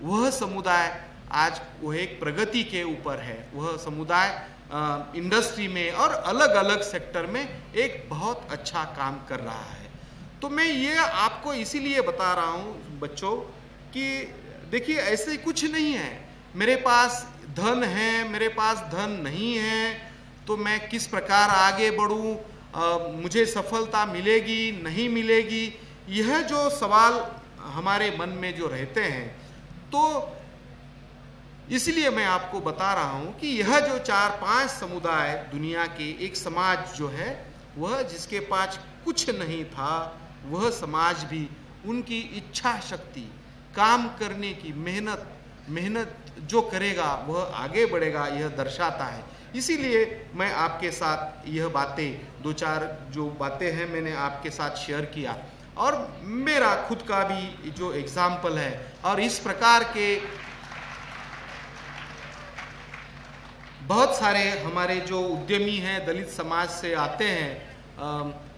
वह समुदाय आज वह एक प्रगति के ऊपर है। वह समुदाय इंडस्ट्री में और अलग अलग सेक्टर में एक बहुत अच्छा काम कर रहा है। तो मैं ये आपको इसीलिए बता रहा हूँ बच्चों कि देखिए, ऐसे कुछ नहीं है मेरे पास धन है, मेरे पास धन नहीं है तो मैं किस प्रकार आगे बढ़ूँ, मुझे सफलता मिलेगी नहीं मिलेगी, यह जो सवाल हमारे मन में जो रहते हैं। तो इसलिए मैं आपको बता रहा हूं कि यह जो 4-5 समुदाय दुनिया के, एक समाज जो है वह जिसके पास कुछ नहीं था, वह समाज भी उनकी इच्छा शक्ति, काम करने की मेहनत जो करेगा वह आगे बढ़ेगा, यह दर्शाता है। इसीलिए मैं आपके साथ यह बातें, 2-4 जो बातें हैं मैंने आपके साथ शेयर किया, और मेरा खुद का भी जो एग्जाम्पल है। और इस प्रकार के बहुत सारे हमारे जो उद्यमी हैं दलित समाज से आते हैं,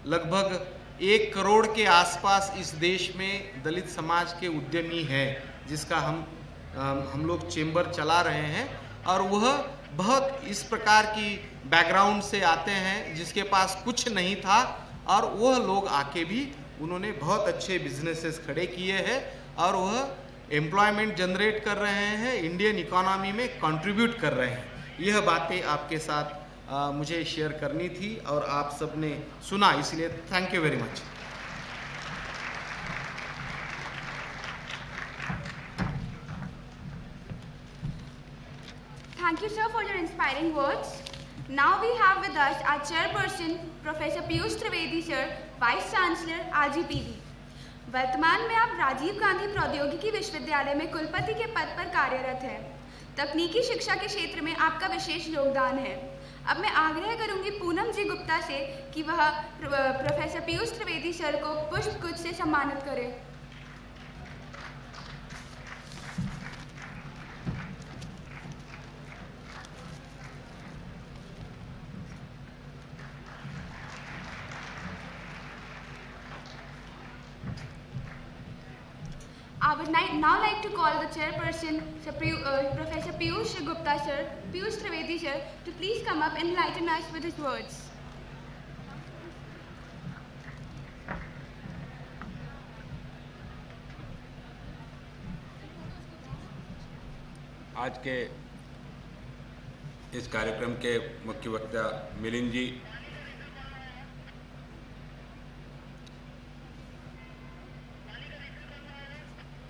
लगभग 1 करोड़ के आसपास इस देश में दलित समाज के उद्यमी हैं, जिसका हम लोग चेंबर चला रहे हैं। और वह बहुत इस प्रकार की बैकग्राउंड से आते हैं जिसके पास कुछ नहीं था, और वह लोग आके भी उन्होंने बहुत अच्छे बिजनेसेस खड़े किए हैं और वह एम्प्लॉयमेंट जनरेट कर रहे हैं, इंडियन इकोनॉमी में कंट्रीब्यूट कर रहे हैं। यह बातें आपके साथ मुझे शेयर करनी थी और आप सब ने सुना, इसलिए thank you very much. Thank you, sir, for your inspiring words. Now we have with us our chairperson, Professor Piyush Trivedi, sir, Vice Chancellor, RGPV. वर्तमान में आप राजीव गांधी प्रौद्योगिकी विश्वविद्यालय में कुलपति के पद पर कार्यरत हैं। तकनीकी शिक्षा के क्षेत्र में आपका विशेष योगदान है। अब मैं आग्रह करूंगी पूनम जी गुप्ता से कि वह प्रोफेसर पीयूष त्रिवेदी सर को पुष्पगुच्छ से सम्मानित करें। I would now like to call the chairperson, Professor Piyush Gupta sir, Piyush Trivedi sir, to please come up and enlighten us with his words. आज के इस कार्यक्रम के मुख्य वक्ता मिलिंद जी,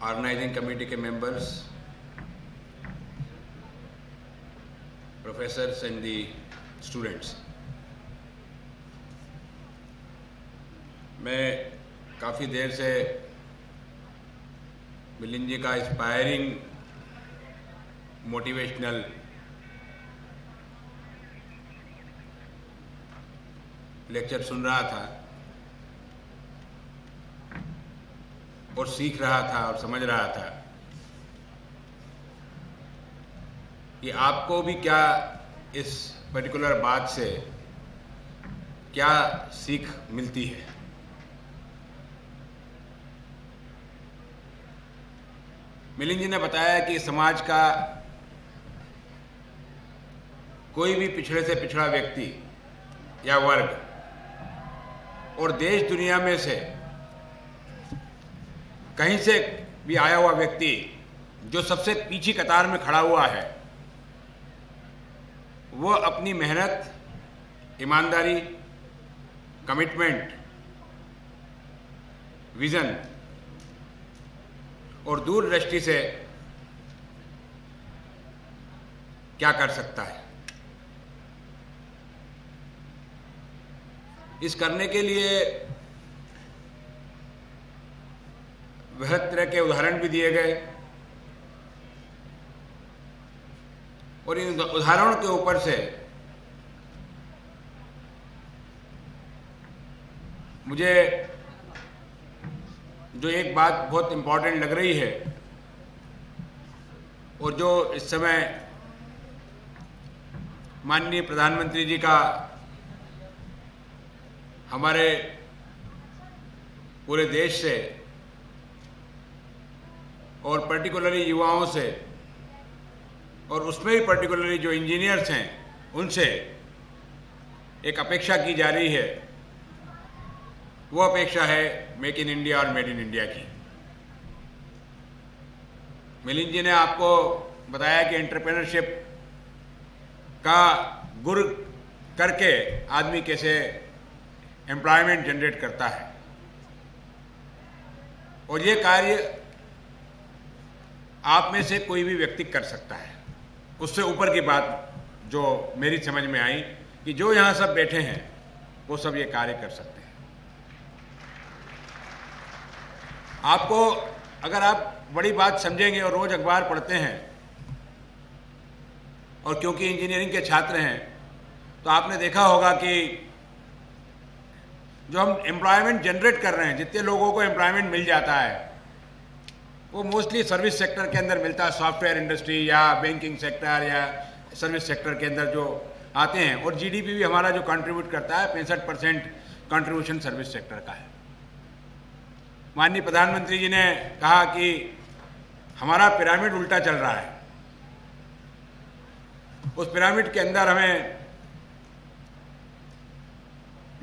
ऑर्गेनाइजिंग कमेटी के members, professors and the students, मैं काफ़ी देर से मिलिंद जी का इंस्पायरिंग मोटिवेशनल लेक्चर सुन रहा था और सीख रहा था और समझ रहा था। कि आपको भी क्या इस पर्टिकुलर बात से क्या सीख मिलती है। मिलिंद जी ने बताया कि समाज का कोई भी पिछड़े से पिछड़ा व्यक्ति या वर्ग और देश दुनिया में से कहीं से भी आया हुआ व्यक्ति जो सबसे पीछे कतार में खड़ा हुआ है, वो अपनी मेहनत, ईमानदारी, कमिटमेंट, विजन और दूरदृष्टि से क्या कर सकता है। इस करने के लिए बहुत तरह के उदाहरण भी दिए गए और इन उदाहरणों के ऊपर से मुझे जो एक बात बहुत इंपॉर्टेंट लग रही है और जो इस समय माननीय प्रधानमंत्री जी का हमारे पूरे देश से और पर्टिकुलरली युवाओं से और उसमें भी पर्टिकुलरली जो इंजीनियर्स हैं उनसे एक अपेक्षा की जा रही है, वो अपेक्षा है मेक इन इंडिया और मेड इन इंडिया की। मिलिंद जी ने आपको बताया कि एंटरप्रेन्योरशिप का गुर करके आदमी कैसे एम्प्लॉयमेंट जनरेट करता है और ये कार्य आप में से कोई भी व्यक्ति कर सकता है। उससे ऊपर की बात जो मेरी समझ में आई कि जो यहाँ सब बैठे हैं वो सब ये कार्य कर सकते हैं। आपको अगर आप बड़ी बात समझेंगे और रोज अखबार पढ़ते हैं और क्योंकि इंजीनियरिंग के छात्र हैं तो आपने देखा होगा कि जो हम एम्प्लॉयमेंट जनरेट कर रहे हैं, जितने लोगों को एम्प्लॉयमेंट मिल जाता है वो मोस्टली सर्विस सेक्टर के अंदर मिलता है, सॉफ्टवेयर इंडस्ट्री या बैंकिंग सेक्टर या सर्विस सेक्टर के अंदर जो आते हैं। और जीडीपी भी हमारा जो कंट्रीब्यूट करता है 65% कंट्रीब्यूशन सर्विस सेक्टर का है। माननीय प्रधानमंत्री जी ने कहा कि हमारा पिरामिड उल्टा चल रहा है, उस पिरामिड के अंदर हमें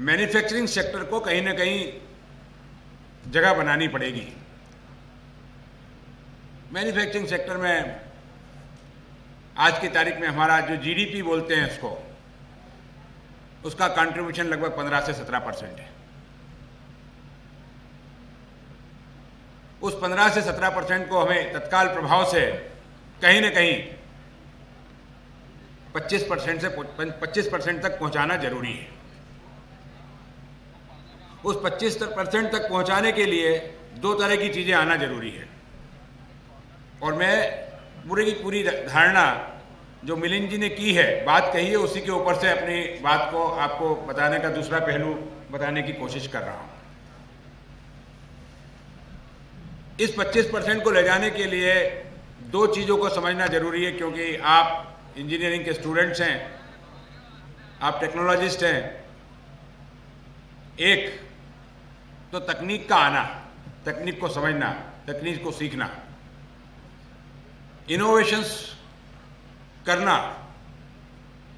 मैन्युफैक्चरिंग सेक्टर को कहीं ना कहीं जगह बनानी पड़ेगी। मैन्युफैक्चरिंग सेक्टर में आज की तारीख में हमारा जो जीडीपी बोलते हैं उसका कंट्रीब्यूशन लगभग 15 से 17% है। उस 15 से 17% को हमें तत्काल प्रभाव से कहीं ना कहीं 25% से 25% तक पहुंचाना जरूरी है। उस 25% तक पहुंचाने के लिए दो तरह की चीजें आना जरूरी है और मैं पूरी की पूरी धारणा जो मिलिंद जी ने की है, बात कही है, उसी के ऊपर से अपनी बात को आपको बताने का दूसरा पहलू बताने की कोशिश कर रहा हूं। इस 25% को ले जाने के लिए दो चीजों को समझना जरूरी है, क्योंकि आप इंजीनियरिंग के स्टूडेंट्स हैं, आप टेक्नोलॉजिस्ट हैं। एक तो तकनीक का आना, तकनीक को समझना, तकनीक को सीखना, इनोवेशंस करना,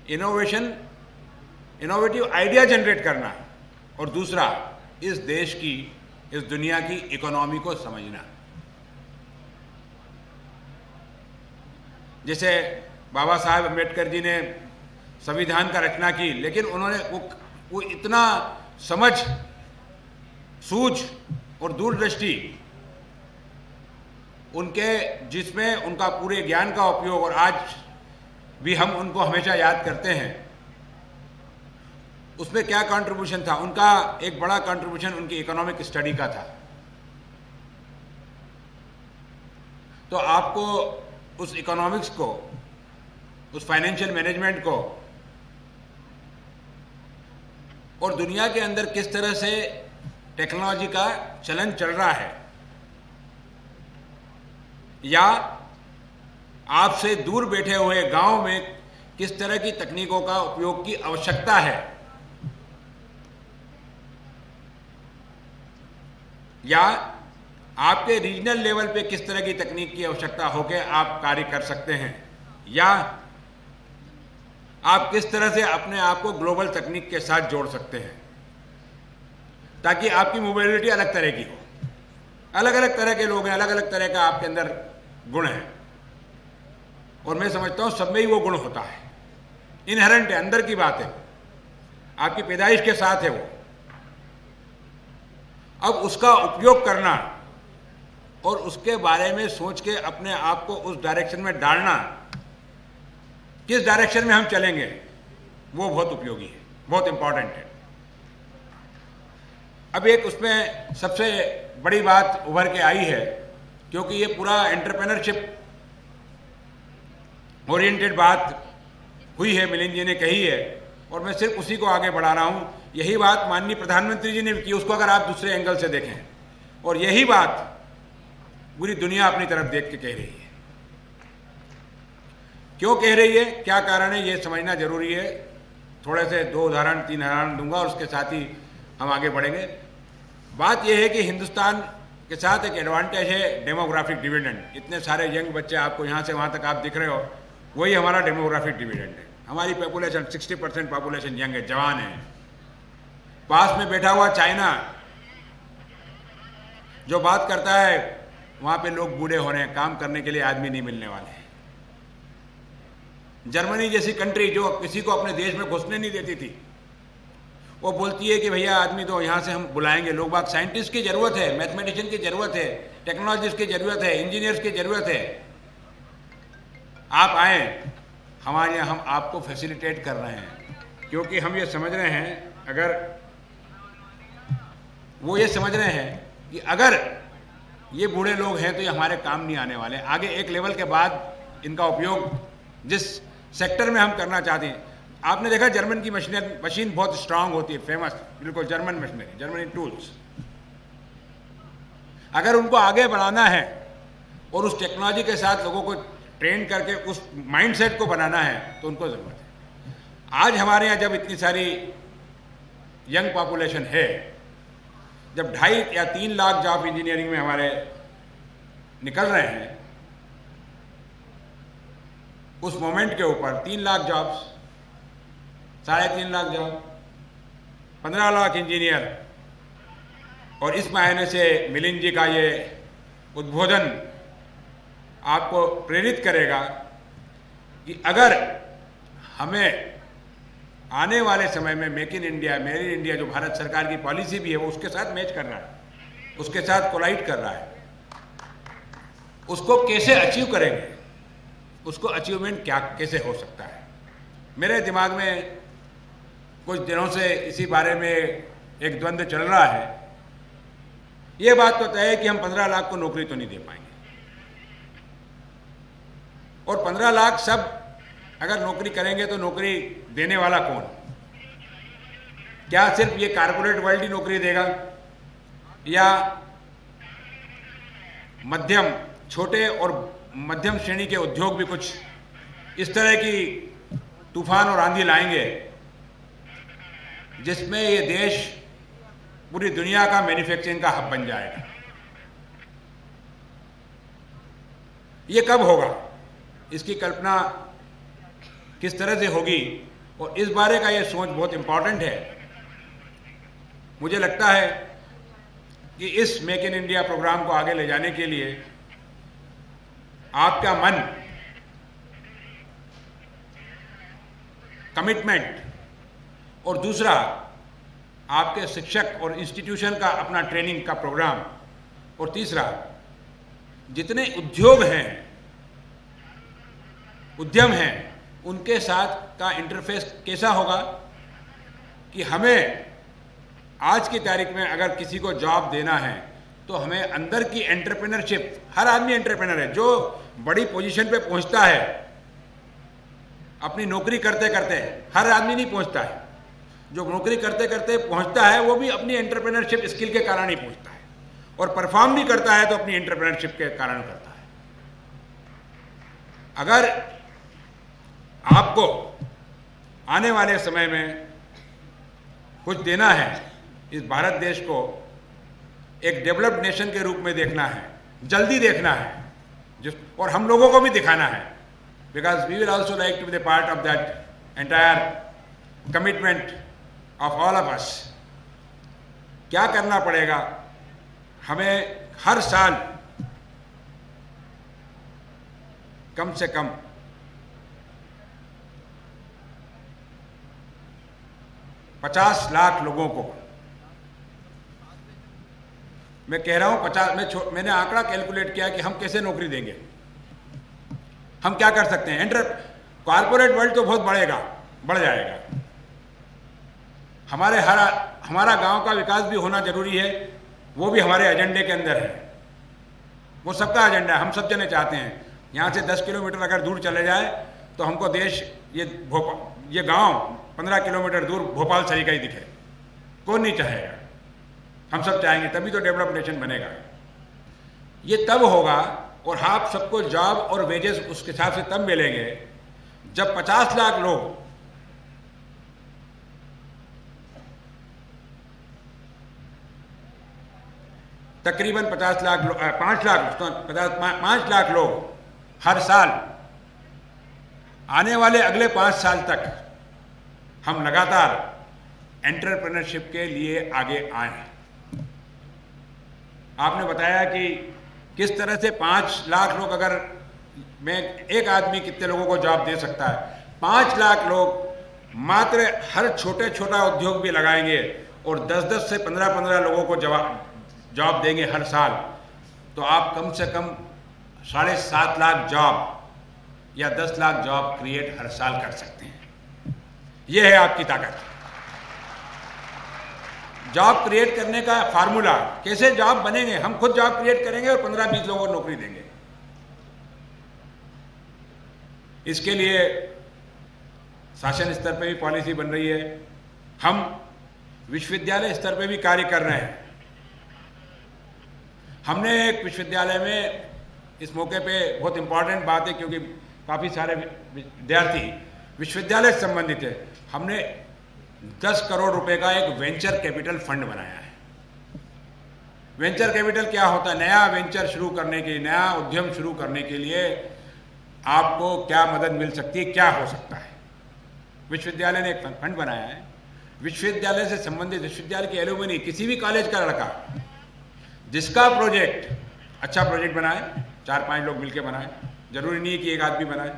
इनोवेटिव आइडिया जनरेट करना, और दूसरा इस देश की, इस दुनिया की इकोनॉमी को समझना। जैसे बाबा साहब अम्बेडकर जी ने संविधान का रचना की, लेकिन उन्होंने वो इतना समझ, सूझ और दूरदृष्टि उनके, जिसमें उनका पूरे ज्ञान का उपयोग, और आज भी हम उनको हमेशा याद करते हैं, उसमें क्या कंट्रीब्यूशन था उनका। एक बड़ा कंट्रीब्यूशन उनकी इकोनॉमिक स्टडी का था। तो आपको उस इकोनॉमिक्स को, उस फाइनेंशियल मैनेजमेंट को, और दुनिया के अंदर किस तरह से टेक्नोलॉजी का चलन चल रहा है, या आपसे दूर बैठे हुए गांव में किस तरह की तकनीकों का उपयोग की आवश्यकता है, या आपके रीजनल लेवल पे किस तरह की तकनीक की आवश्यकता होकर आप कार्य कर सकते हैं, या आप किस तरह से अपने आप को ग्लोबल तकनीक के साथ जोड़ सकते हैं ताकि आपकी मोबिलिटी अलग तरह की हो। अलग अलग तरह के लोग हैं, अलग अलग तरह का आपके अंदर गुण है, और मैं समझता हूं सब में ही वो गुण होता है, इनहेरेंट है, अंदर की बात है, आपकी पैदाइश के साथ है वो। अब उसका उपयोग करना और उसके बारे में सोच के अपने आप को उस डायरेक्शन में डालना, किस डायरेक्शन में हम चलेंगे, वो बहुत उपयोगी है, बहुत इंपॉर्टेंट है। अब एक उसमें सबसे बड़ी बात उभर के आई है, क्योंकि ये पूरा एंटरप्रेन्योरशिप ओरिएंटेड बात हुई है, मिलिंद जी ने कही है, और मैं सिर्फ उसी को आगे बढ़ा रहा हूं। यही बात माननीय प्रधानमंत्री जी ने भी की, उसको अगर आप दूसरे एंगल से देखें, और यही बात पूरी दुनिया अपनी तरफ देख के कह रही है। क्यों कह रही है, क्या कारण है, ये समझना जरूरी है। थोड़े से 2 उदाहरण 3 उदाहरण दूंगा और उसके साथ ही हम आगे बढ़ेंगे। बात यह है कि हिंदुस्तान के साथ एक एडवांटेज है डेमोग्राफिक डिविडेंड। इतने सारे यंग बच्चे आपको यहाँ से वहाँ तक आप दिख रहे हो, वही हमारा डेमोग्राफिक डिविडेंड है। हमारी पॉपुलेशन 60% पॉपुलेशन यंग है, जवान है। पास में बैठा हुआ चाइना जो बात करता है, वहाँ पे लोग बूढ़े हो रहे हैं, काम करने के लिए आदमी नहीं मिलने वाले हैं। जर्मनी जैसी कंट्री जो किसी को अपने देश में घुसने नहीं देती थी, वो बोलती है कि भैया आदमी तो यहाँ से हम बुलाएंगे। लोग बात, साइंटिस्ट की जरूरत है, मैथमेटिशियन की जरूरत है, टेक्नोलॉजिस्ट की जरूरत है, इंजीनियर्स की जरूरत है, आप आए हमारे यहाँ, हम आपको फैसिलिटेट कर रहे हैं। क्योंकि हम ये समझ रहे हैं, अगर वो ये समझ रहे हैं कि अगर ये बूढ़े लोग हैं तो ये हमारे काम नहीं आने वाले, आगे एक लेवल के बाद इनका उपयोग जिस सेक्टर में हम करना चाहते हैं। आपने देखा जर्मन की मशीन बहुत स्ट्रांग होती है, फेमस, बिल्कुल जर्मन मशीनरी, जर्मनी टूल्स। अगर उनको आगे बढ़ाना है और उस टेक्नोलॉजी के साथ लोगों को ट्रेन करके उस माइंडसेट को बनाना है, तो उनको जरूरत है। आज हमारे यहाँ जब इतनी सारी यंग पॉपुलेशन है, जब 2.5 या 3 लाख जॉब इंजीनियरिंग में हमारे निकल रहे हैं, उस मोमेंट के ऊपर 3 lakh jobs, 3.5 lakh job, 15 lakh engineer, और इस महीने से मिलिंद जी का ये उद्बोधन आपको प्रेरित करेगा कि अगर हमें आने वाले समय में make in India, made in India जो भारत सरकार की पॉलिसी भी है, वो उसके साथ मैच कर रहा है, उसके साथ कोलाइड कर रहा है, उसको कैसे अचीव करेंगे, उसको अचीवमेंट क्या कैसे हो सकता है। मेरे दिमाग में कुछ दिनों से इसी बारे में एक द्वंद्व चल रहा है। ये बात तो तय है कि हम 15 लाख को नौकरी तो नहीं दे पाएंगे, और 15 लाख सब अगर नौकरी करेंगे तो नौकरी देने वाला कौन? क्या सिर्फ ये कारपोरेट वर्ल्ड ही नौकरी देगा, या मध्यम, छोटे और मध्यम श्रेणी के उद्योग भी कुछ इस तरह की तूफान और आंधी लाएंगे जिसमें ये देश पूरी दुनिया का मैन्युफैक्चरिंग का हब बन जाएगा? ये कब होगा, इसकी कल्पना किस तरह से होगी, और इस बारे का ये सोच बहुत इंपॉर्टेंट है। मुझे लगता है कि इस मेक इन इंडिया प्रोग्राम को आगे ले जाने के लिए आपका मन, कमिटमेंट, और दूसरा आपके शिक्षक और इंस्टीट्यूशन का अपना ट्रेनिंग का प्रोग्राम, और तीसरा जितने उद्योग हैं, उद्यम हैं, उनके साथ का इंटरफेस कैसा होगा कि हमें आज की तारीख में अगर किसी को जॉब देना है तो हमें अंदर की एंटरप्रेन्योरशिप, हर आदमी एंटरप्रेन्योर है। जो बड़ी पोजीशन पे पहुंचता है अपनी नौकरी करते करते, हर आदमी नहीं पहुंचता है, जो नौकरी करते करते पहुंचता है वो भी अपनी एंटरप्रेन्योरशिप स्किल के कारण ही पहुंचता है, और परफॉर्म भी करता है तो अपनी एंटरप्रेन्योरशिप के कारण करता है। अगर आपको आने वाले समय में कुछ देना है, इस भारत देश को एक डेवलप्ड नेशन के रूप में देखना है, जल्दी देखना है, और हम लोगों को भी दिखाना है, because we will also like to be the part of that entire commitment of all of us. क्या करना पड़ेगा? हमें हर साल कम से कम 50 लाख लोगों को, मैं कह रहा हूं 50, मैंने आंकड़ा कैलकुलेट किया कि हम कैसे नौकरी देंगे, हम क्या कर सकते हैं। कॉर्पोरेट वर्ल्ड तो बहुत बढ़ जाएगा। हमारा गांव का विकास भी होना जरूरी है, वो भी हमारे एजेंडे के अंदर है, वो सबका एजेंडा है। हम सब जने चाहते हैं यहाँ से 10 किलोमीटर अगर दूर चले जाए तो हमको देश ये गांव 15 किलोमीटर दूर भोपाल सही का ही दिखे। कौन नहीं चाहेगा? हम सब चाहेंगे, तभी तो डेवलप्ड नेशन बनेगा। ये तब होगा, और आप सबको जॉब और वेजेस उसके हिसाब से तब मिलेंगे जब 50 लाख लोग तकरीबन 5 लाख लोग हर साल आने वाले अगले 5 साल तक हम लगातार एंटरप्रेन्योरशिप के लिए आगे आए। आपने बताया कि किस तरह से 5 लाख लोग, अगर मैं एक आदमी कितने लोगों को जॉब दे सकता है, 5 लाख लोग मात्र हर छोटा उद्योग भी लगाएंगे और 10 से 15 लोगों को जॉब देंगे हर साल, तो आप कम से कम 7.5 लाख जॉब या 10 लाख जॉब क्रिएट हर साल कर सकते हैं। यह है आपकी ताकत। जॉब क्रिएट करने का फार्मूला, कैसे जॉब बनेंगे? हम खुद जॉब क्रिएट करेंगे और 15-20 लोगों को नौकरी देंगे। इसके लिए शासन स्तर पे भी पॉलिसी बन रही है, हम विश्वविद्यालय स्तर पे भी कार्य कर रहे हैं। हमने एक विश्वविद्यालय में, इस मौके पे बहुत इंपॉर्टेंट बात है क्योंकि काफ़ी सारे विद्यार्थी विश्वविद्यालय से संबंधित है, हमने 10 करोड़ रुपए का एक वेंचर कैपिटल फंड बनाया है। वेंचर कैपिटल क्या होता है? नया वेंचर शुरू करने के लिए, नया उद्यम शुरू करने के लिए आपको क्या मदद मिल सकती है, क्या हो सकता है। विश्वविद्यालय ने एक फंड बनाया है। विश्वविद्यालय से संबंधित, विश्वविद्यालय के एलुमनी, किसी भी कॉलेज का लड़का जिसका प्रोजेक्ट अच्छा प्रोजेक्ट बनाए, 4-5 लोग मिलकर बनाए, जरूरी नहीं है कि एक आदमी बनाए,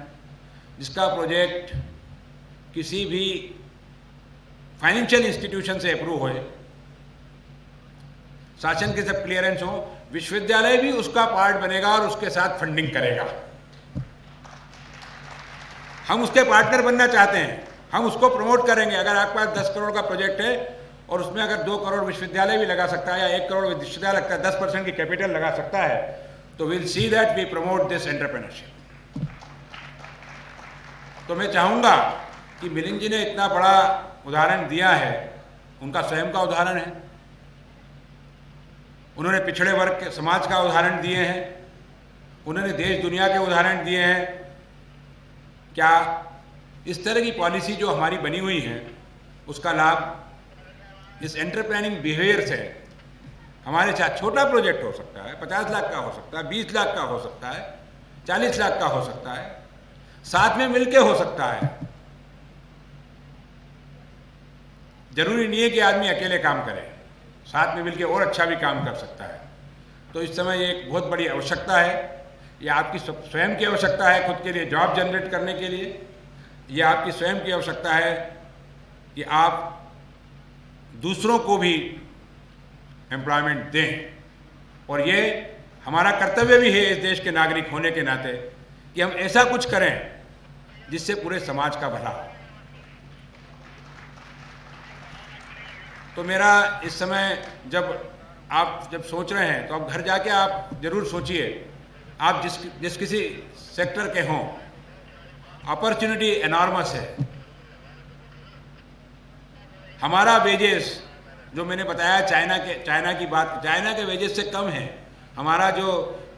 जिसका प्रोजेक्ट किसी भी फाइनेंशियल इंस्टीट्यूशन से अप्रूव होए, शासन के सब क्लियरेंस हो, विश्वविद्यालय भी उसका पार्ट बनेगा और उसके साथ फंडिंग करेगा। हम उसके पार्टनर बनना चाहते हैं, हम उसको प्रमोट करेंगे। अगर आपके पास 10 करोड़ का प्रोजेक्ट है और उसमें अगर 2 करोड़ विश्वविद्यालय भी लगा सकता है या 1 करोड़ विश्वविद्यालय लगता है, 10% की कैपिटल लगा सकता है, तो will see that we promote this entrepreneurship. तो मैं चाहूंगा कि मिलिंद जी ने इतना बड़ा उदाहरण दिया है, उनका स्वयं का उदाहरण है, उन्होंने पिछड़े वर्ग के समाज का उदाहरण दिए हैं, उन्होंने देश दुनिया के उदाहरण दिए हैं। क्या इस तरह की पॉलिसी जो हमारी बनी हुई है उसका लाभ इस एंटरप्रेन्योरिंग बिहेवियर से हमारे साथ, छोटा प्रोजेक्ट हो सकता है, 50 लाख का हो सकता है, 20 लाख का हो सकता है, 40 लाख का हो सकता है, साथ में मिलके हो सकता है। जरूरी नहीं है कि आदमी अकेले काम करे, साथ में मिलके और अच्छा भी काम कर सकता है। तो इस समय ये एक बहुत बड़ी आवश्यकता है, ये आपकी स्वयं की आवश्यकता है खुद के लिए जॉब जनरेट करने के लिए, ये आपकी स्वयं की आवश्यकता है कि आप दूसरों को भी एम्प्लॉयमेंट दें, और ये हमारा कर्तव्य भी है इस देश के नागरिक होने के नाते कि हम ऐसा कुछ करें जिससे पूरे समाज का भला हो। तो मेरा इस समय आप जब सोच रहे हैं तो आप घर जाके आप जरूर सोचिए, आप जिस किसी सेक्टर के हों, अपॉर्चुनिटी एनॉर्मस है। हमारा वेजेस जो मैंने बताया चाइना की बात, चाइना के वेजेस से कम है। हमारा जो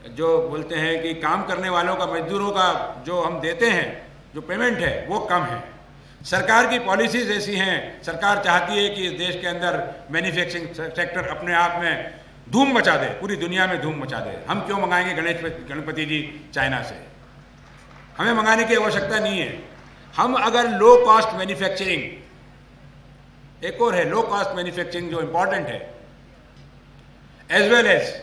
जो बोलते हैं कि काम करने वालों का, मजदूरों का जो हम देते हैं, जो पेमेंट है वो कम है। सरकार की पॉलिसीज ऐसी हैं, सरकार चाहती है कि इस देश के अंदर मैन्युफैक्चरिंग सेक्टर अपने आप में धूम मचा दे, पूरी दुनिया में धूम मचा दे। हम क्यों मंगाएंगे गणपति जी चाइना से? हमें मंगाने की आवश्यकता नहीं है। हम अगर लो कॉस्ट मैन्युफैक्चरिंग, एक और है लो कॉस्ट मैन्युफैक्चरिंग जो इंपॉर्टेंट है, एज वेल एज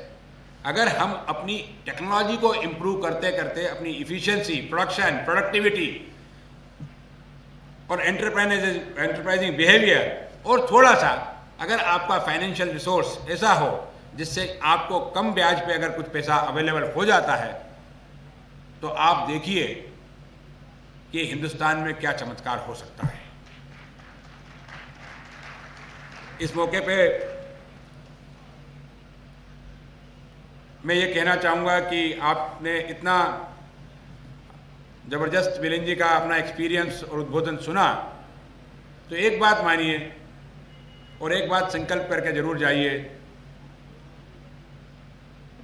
अगर हम अपनी टेक्नोलॉजी को इंप्रूव करते करते अपनी इफिशिएंसी, प्रोडक्शन, प्रोडक्टिविटी और एंटरप्राइजिंग बिहेवियर, और थोड़ा सा अगर आपका फाइनेंशियल रिसोर्स ऐसा हो जिससे आपको कम ब्याज पे अगर कुछ पैसा अवेलेबल हो जाता है, तो आप देखिए कि हिंदुस्तान में क्या चमत्कार हो सकता है। इस मौके पे मैं ये कहना चाहूँगा कि आपने इतना ज़बरदस्त मिलिंद जी का अपना एक्सपीरियंस और उद्बोधन सुना, तो एक बात मानिए और एक बात संकल्प करके जरूर जाइए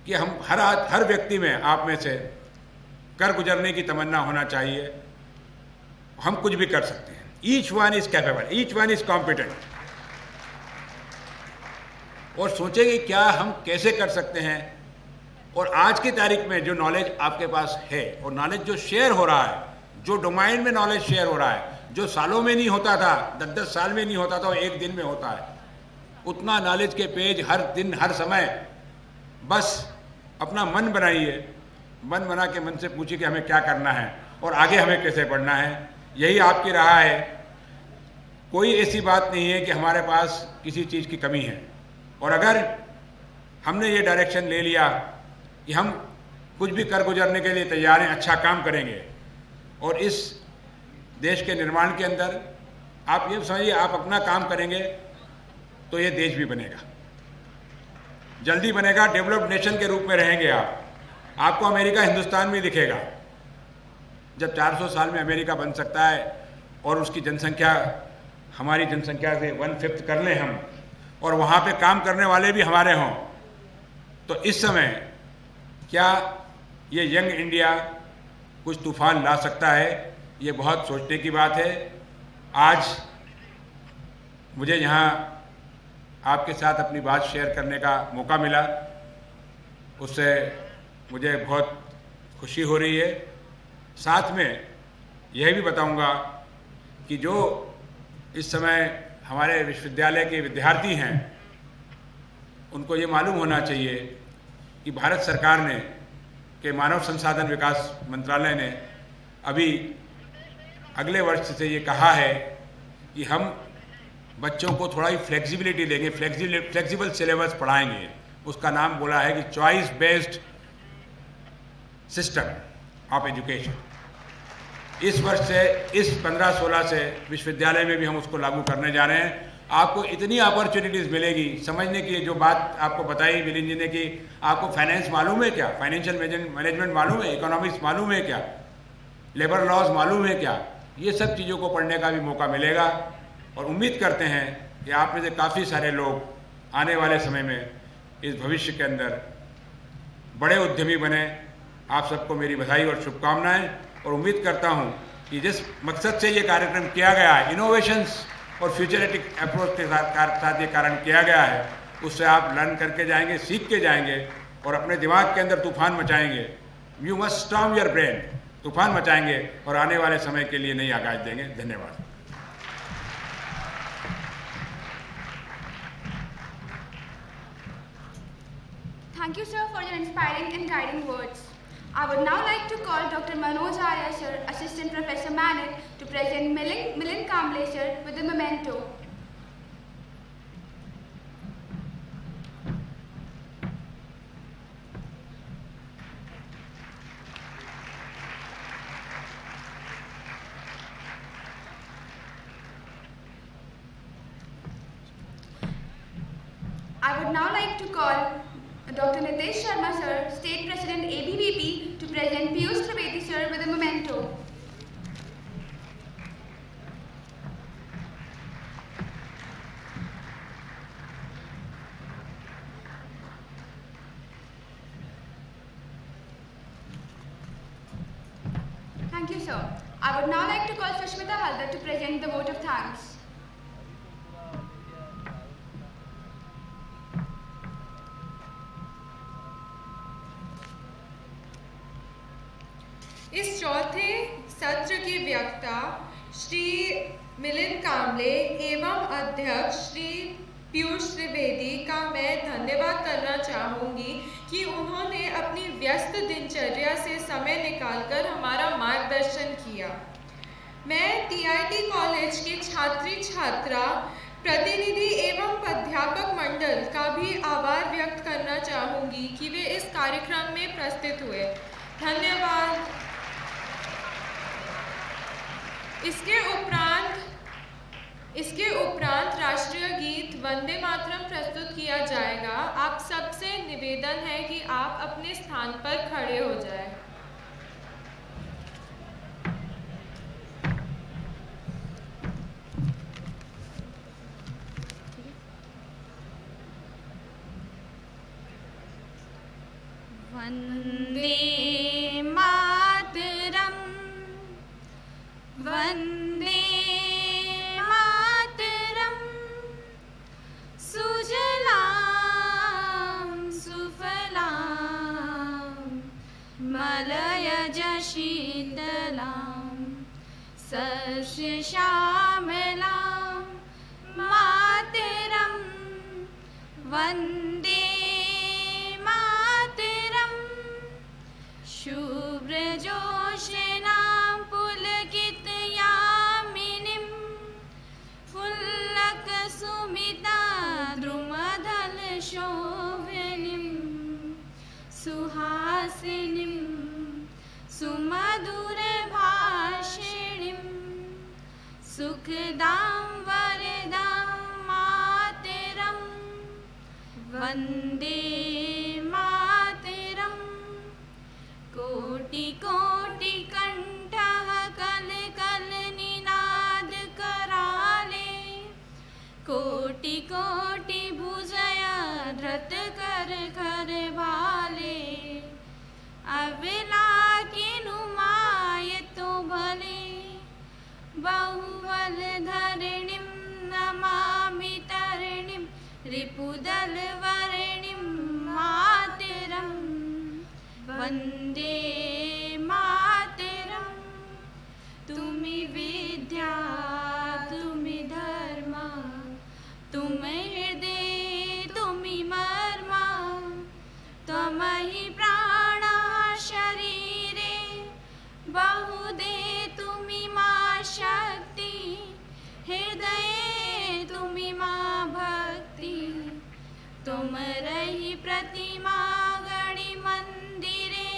कि हम हर व्यक्ति में, आप में से कर गुजरने की तमन्ना होना चाहिए। हम कुछ भी कर सकते हैं। Each one is capable, each one is competent. और सोचेंगे क्या हम कैसे कर सकते हैं। और आज की तारीख में जो नॉलेज आपके पास है और नॉलेज जो शेयर हो रहा है, जो डोमाइन में नॉलेज शेयर हो रहा है, जो सालों में नहीं होता था, 10-10 साल में नहीं होता था, वो एक दिन में होता है, उतना नॉलेज के पेज हर दिन हर समय। बस अपना मन बनाइए, मन बना के मन से पूछिए कि हमें क्या करना है और आगे हमें कैसे बढ़ना है। यही आपकी राह है। कोई ऐसी बात नहीं है कि हमारे पास किसी चीज़ की कमी है। और अगर हमने ये डायरेक्शन ले लिया कि हम कुछ भी कर गुजरने के लिए तैयार हैं, अच्छा काम करेंगे, और इस देश के निर्माण के अंदर आप ये समझिए, आप अपना काम करेंगे तो ये देश भी बनेगा, जल्दी बनेगा, डेवलप्ड नेशन के रूप में रहेंगे आप। आपको अमेरिका हिंदुस्तान में दिखेगा। जब 400 साल में अमेरिका बन सकता है और उसकी जनसंख्या हमारी जनसंख्या से 1/5 कर लें हम, और वहाँ पे काम करने वाले भी हमारे हों, तो इस समय क्या ये यंग इंडिया कुछ तूफान ला सकता है? ये बहुत सोचने की बात है। आज मुझे यहाँ आपके साथ अपनी बात शेयर करने का मौका मिला, उससे मुझे बहुत खुशी हो रही है। साथ में यह भी बताऊंगा कि जो इस समय हमारे विश्वविद्यालय के विद्यार्थी हैं, उनको ये मालूम होना चाहिए कि भारत सरकार ने, के मानव संसाधन विकास मंत्रालय ने अभी अगले वर्ष से ये कहा है कि हम बच्चों को थोड़ा ही फ्लेक्सिबिलिटी देंगे, फ्लेक्सिबल सिलेबस पढ़ाएंगे। उसका नाम बोला है कि choice based system of education. इस वर्ष से, इस 15-16 से विश्वविद्यालय में भी हम उसको लागू करने जा रहे हैं। आपको इतनी अपॉर्चुनिटीज़ मिलेगी समझने की। जो बात आपको बताई मिलिंद जी ने कि आपको फाइनेंस मालूम है क्या, फाइनेंशियल मैनेजमेंट मालूम है, इकोनॉमिक्स मालूम है क्या, लेबर लॉज मालूम है क्या, ये सब चीज़ों को पढ़ने का भी मौका मिलेगा। और उम्मीद करते हैं कि आप में से काफ़ी सारे लोग आने वाले समय में इस भविष्य के अंदर बड़े उद्यमी बने। आप सबको मेरी बधाई और शुभकामनाएं। और उम्मीद करता हूं कि जिस मकसद से ये कार्यक्रम किया गया है, इनोवेशंस और फ्यूचरिस्टिक अप्रोच के साथ ये कारण किया गया है, उससे आप लर्न करके जाएंगे, सीख के जाएंगे और अपने दिमाग के अंदर तूफान मचाएंगे। You must storm your brain, तूफान मचाएंगे और आने वाले समय के लिए नई आगाज देंगे। धन्यवाद। Thank you, sir, for your inspiring and guiding words. I would now like to call Dr. Manoj Arya, sir, Assistant Professor Manik, to present Milind Kamble, sir, with the memento. I would now like to call Dr. Nitesh Sharma, sir, State President ABVP, to present Piyush Trivedi, sir, with a memento. sir. I would now like to call Sushmita Haldar to present the vote of thanks. इस चौथे सत्र की वक्ता श्री मिलिंद कांबले एवं अध्यक्ष श्री पीयूष त्रिवेदी का मैं धन्यवाद करना चाहूँगी कि उन्होंने अपनी व्यस्त दिनचर्या से समय निकालकर हमारा मार्गदर्शन किया। मैं टीआईटी कॉलेज के छात्री छात्रा प्रतिनिधि एवं प्राध्यापक मंडल का भी आभार व्यक्त करना चाहूँगी कि वे इस कार्यक्रम में प्रस्तुत हुए। धन्यवाद। इसके उपरांत राष्ट्रीय गीत वंदे मातरम प्रस्तुत किया जाएगा। आप सबसे निवेदन है कि आप अपने स्थान पर खड़े हो जाएं। वंदे मातरम वंदे मातरम सुजलां सुफलां मलयज शीतलां सस्यश्यामलां मातरं वंदे शुभ्रजोषणां पुलकितयामिनीं फुल्लकसुमिता द्रुमदलशोभिनीं सुहासिनीं सुमधुरभाषिणीं सुखदां वरदां मातरं वन्दे कोटि कोटि कंठः कल कल निनाद कराले कोटि कोटि भुजय धृत कर कर भाले अविला किनु माय तो भले बहुबल धरणिं नमामि तरणिं रिपुदल वरणिं मातरं वंदे मातरम। तुमि विद्या तुमि धर्म तुमि हृदय तुमि मर्म त्वमहि प्राण शरीरे बहुदे तुमि मा शक्ति हृदये तुमि मा भक्ति तुम रहि प्रतिमा गणि मंदिरे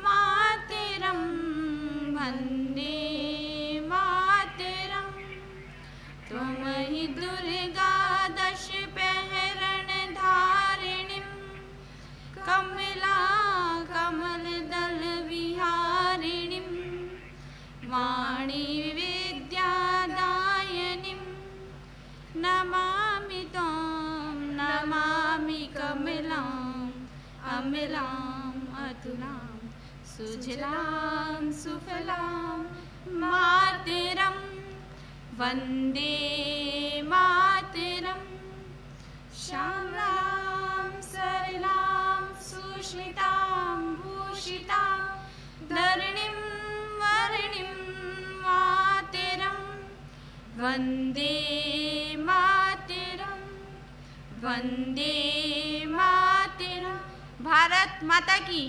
मातरं वन्दे मातरं त्वमहि दुर्गा दश पहरण धारिणीं कमला कमलदल विहारिणीं वाणी विद्यादायिनीं नमामि त्वां नमामि कमलाम् अमलाम् अतुलां सुजलां सुफलां मातरं वन्दे मातरं श्यामलां सरलां सुष्मितां भूषितां धरणिं वर्णिं मातरं वन्दे मातरं वन्दे मातरं। भारत माता की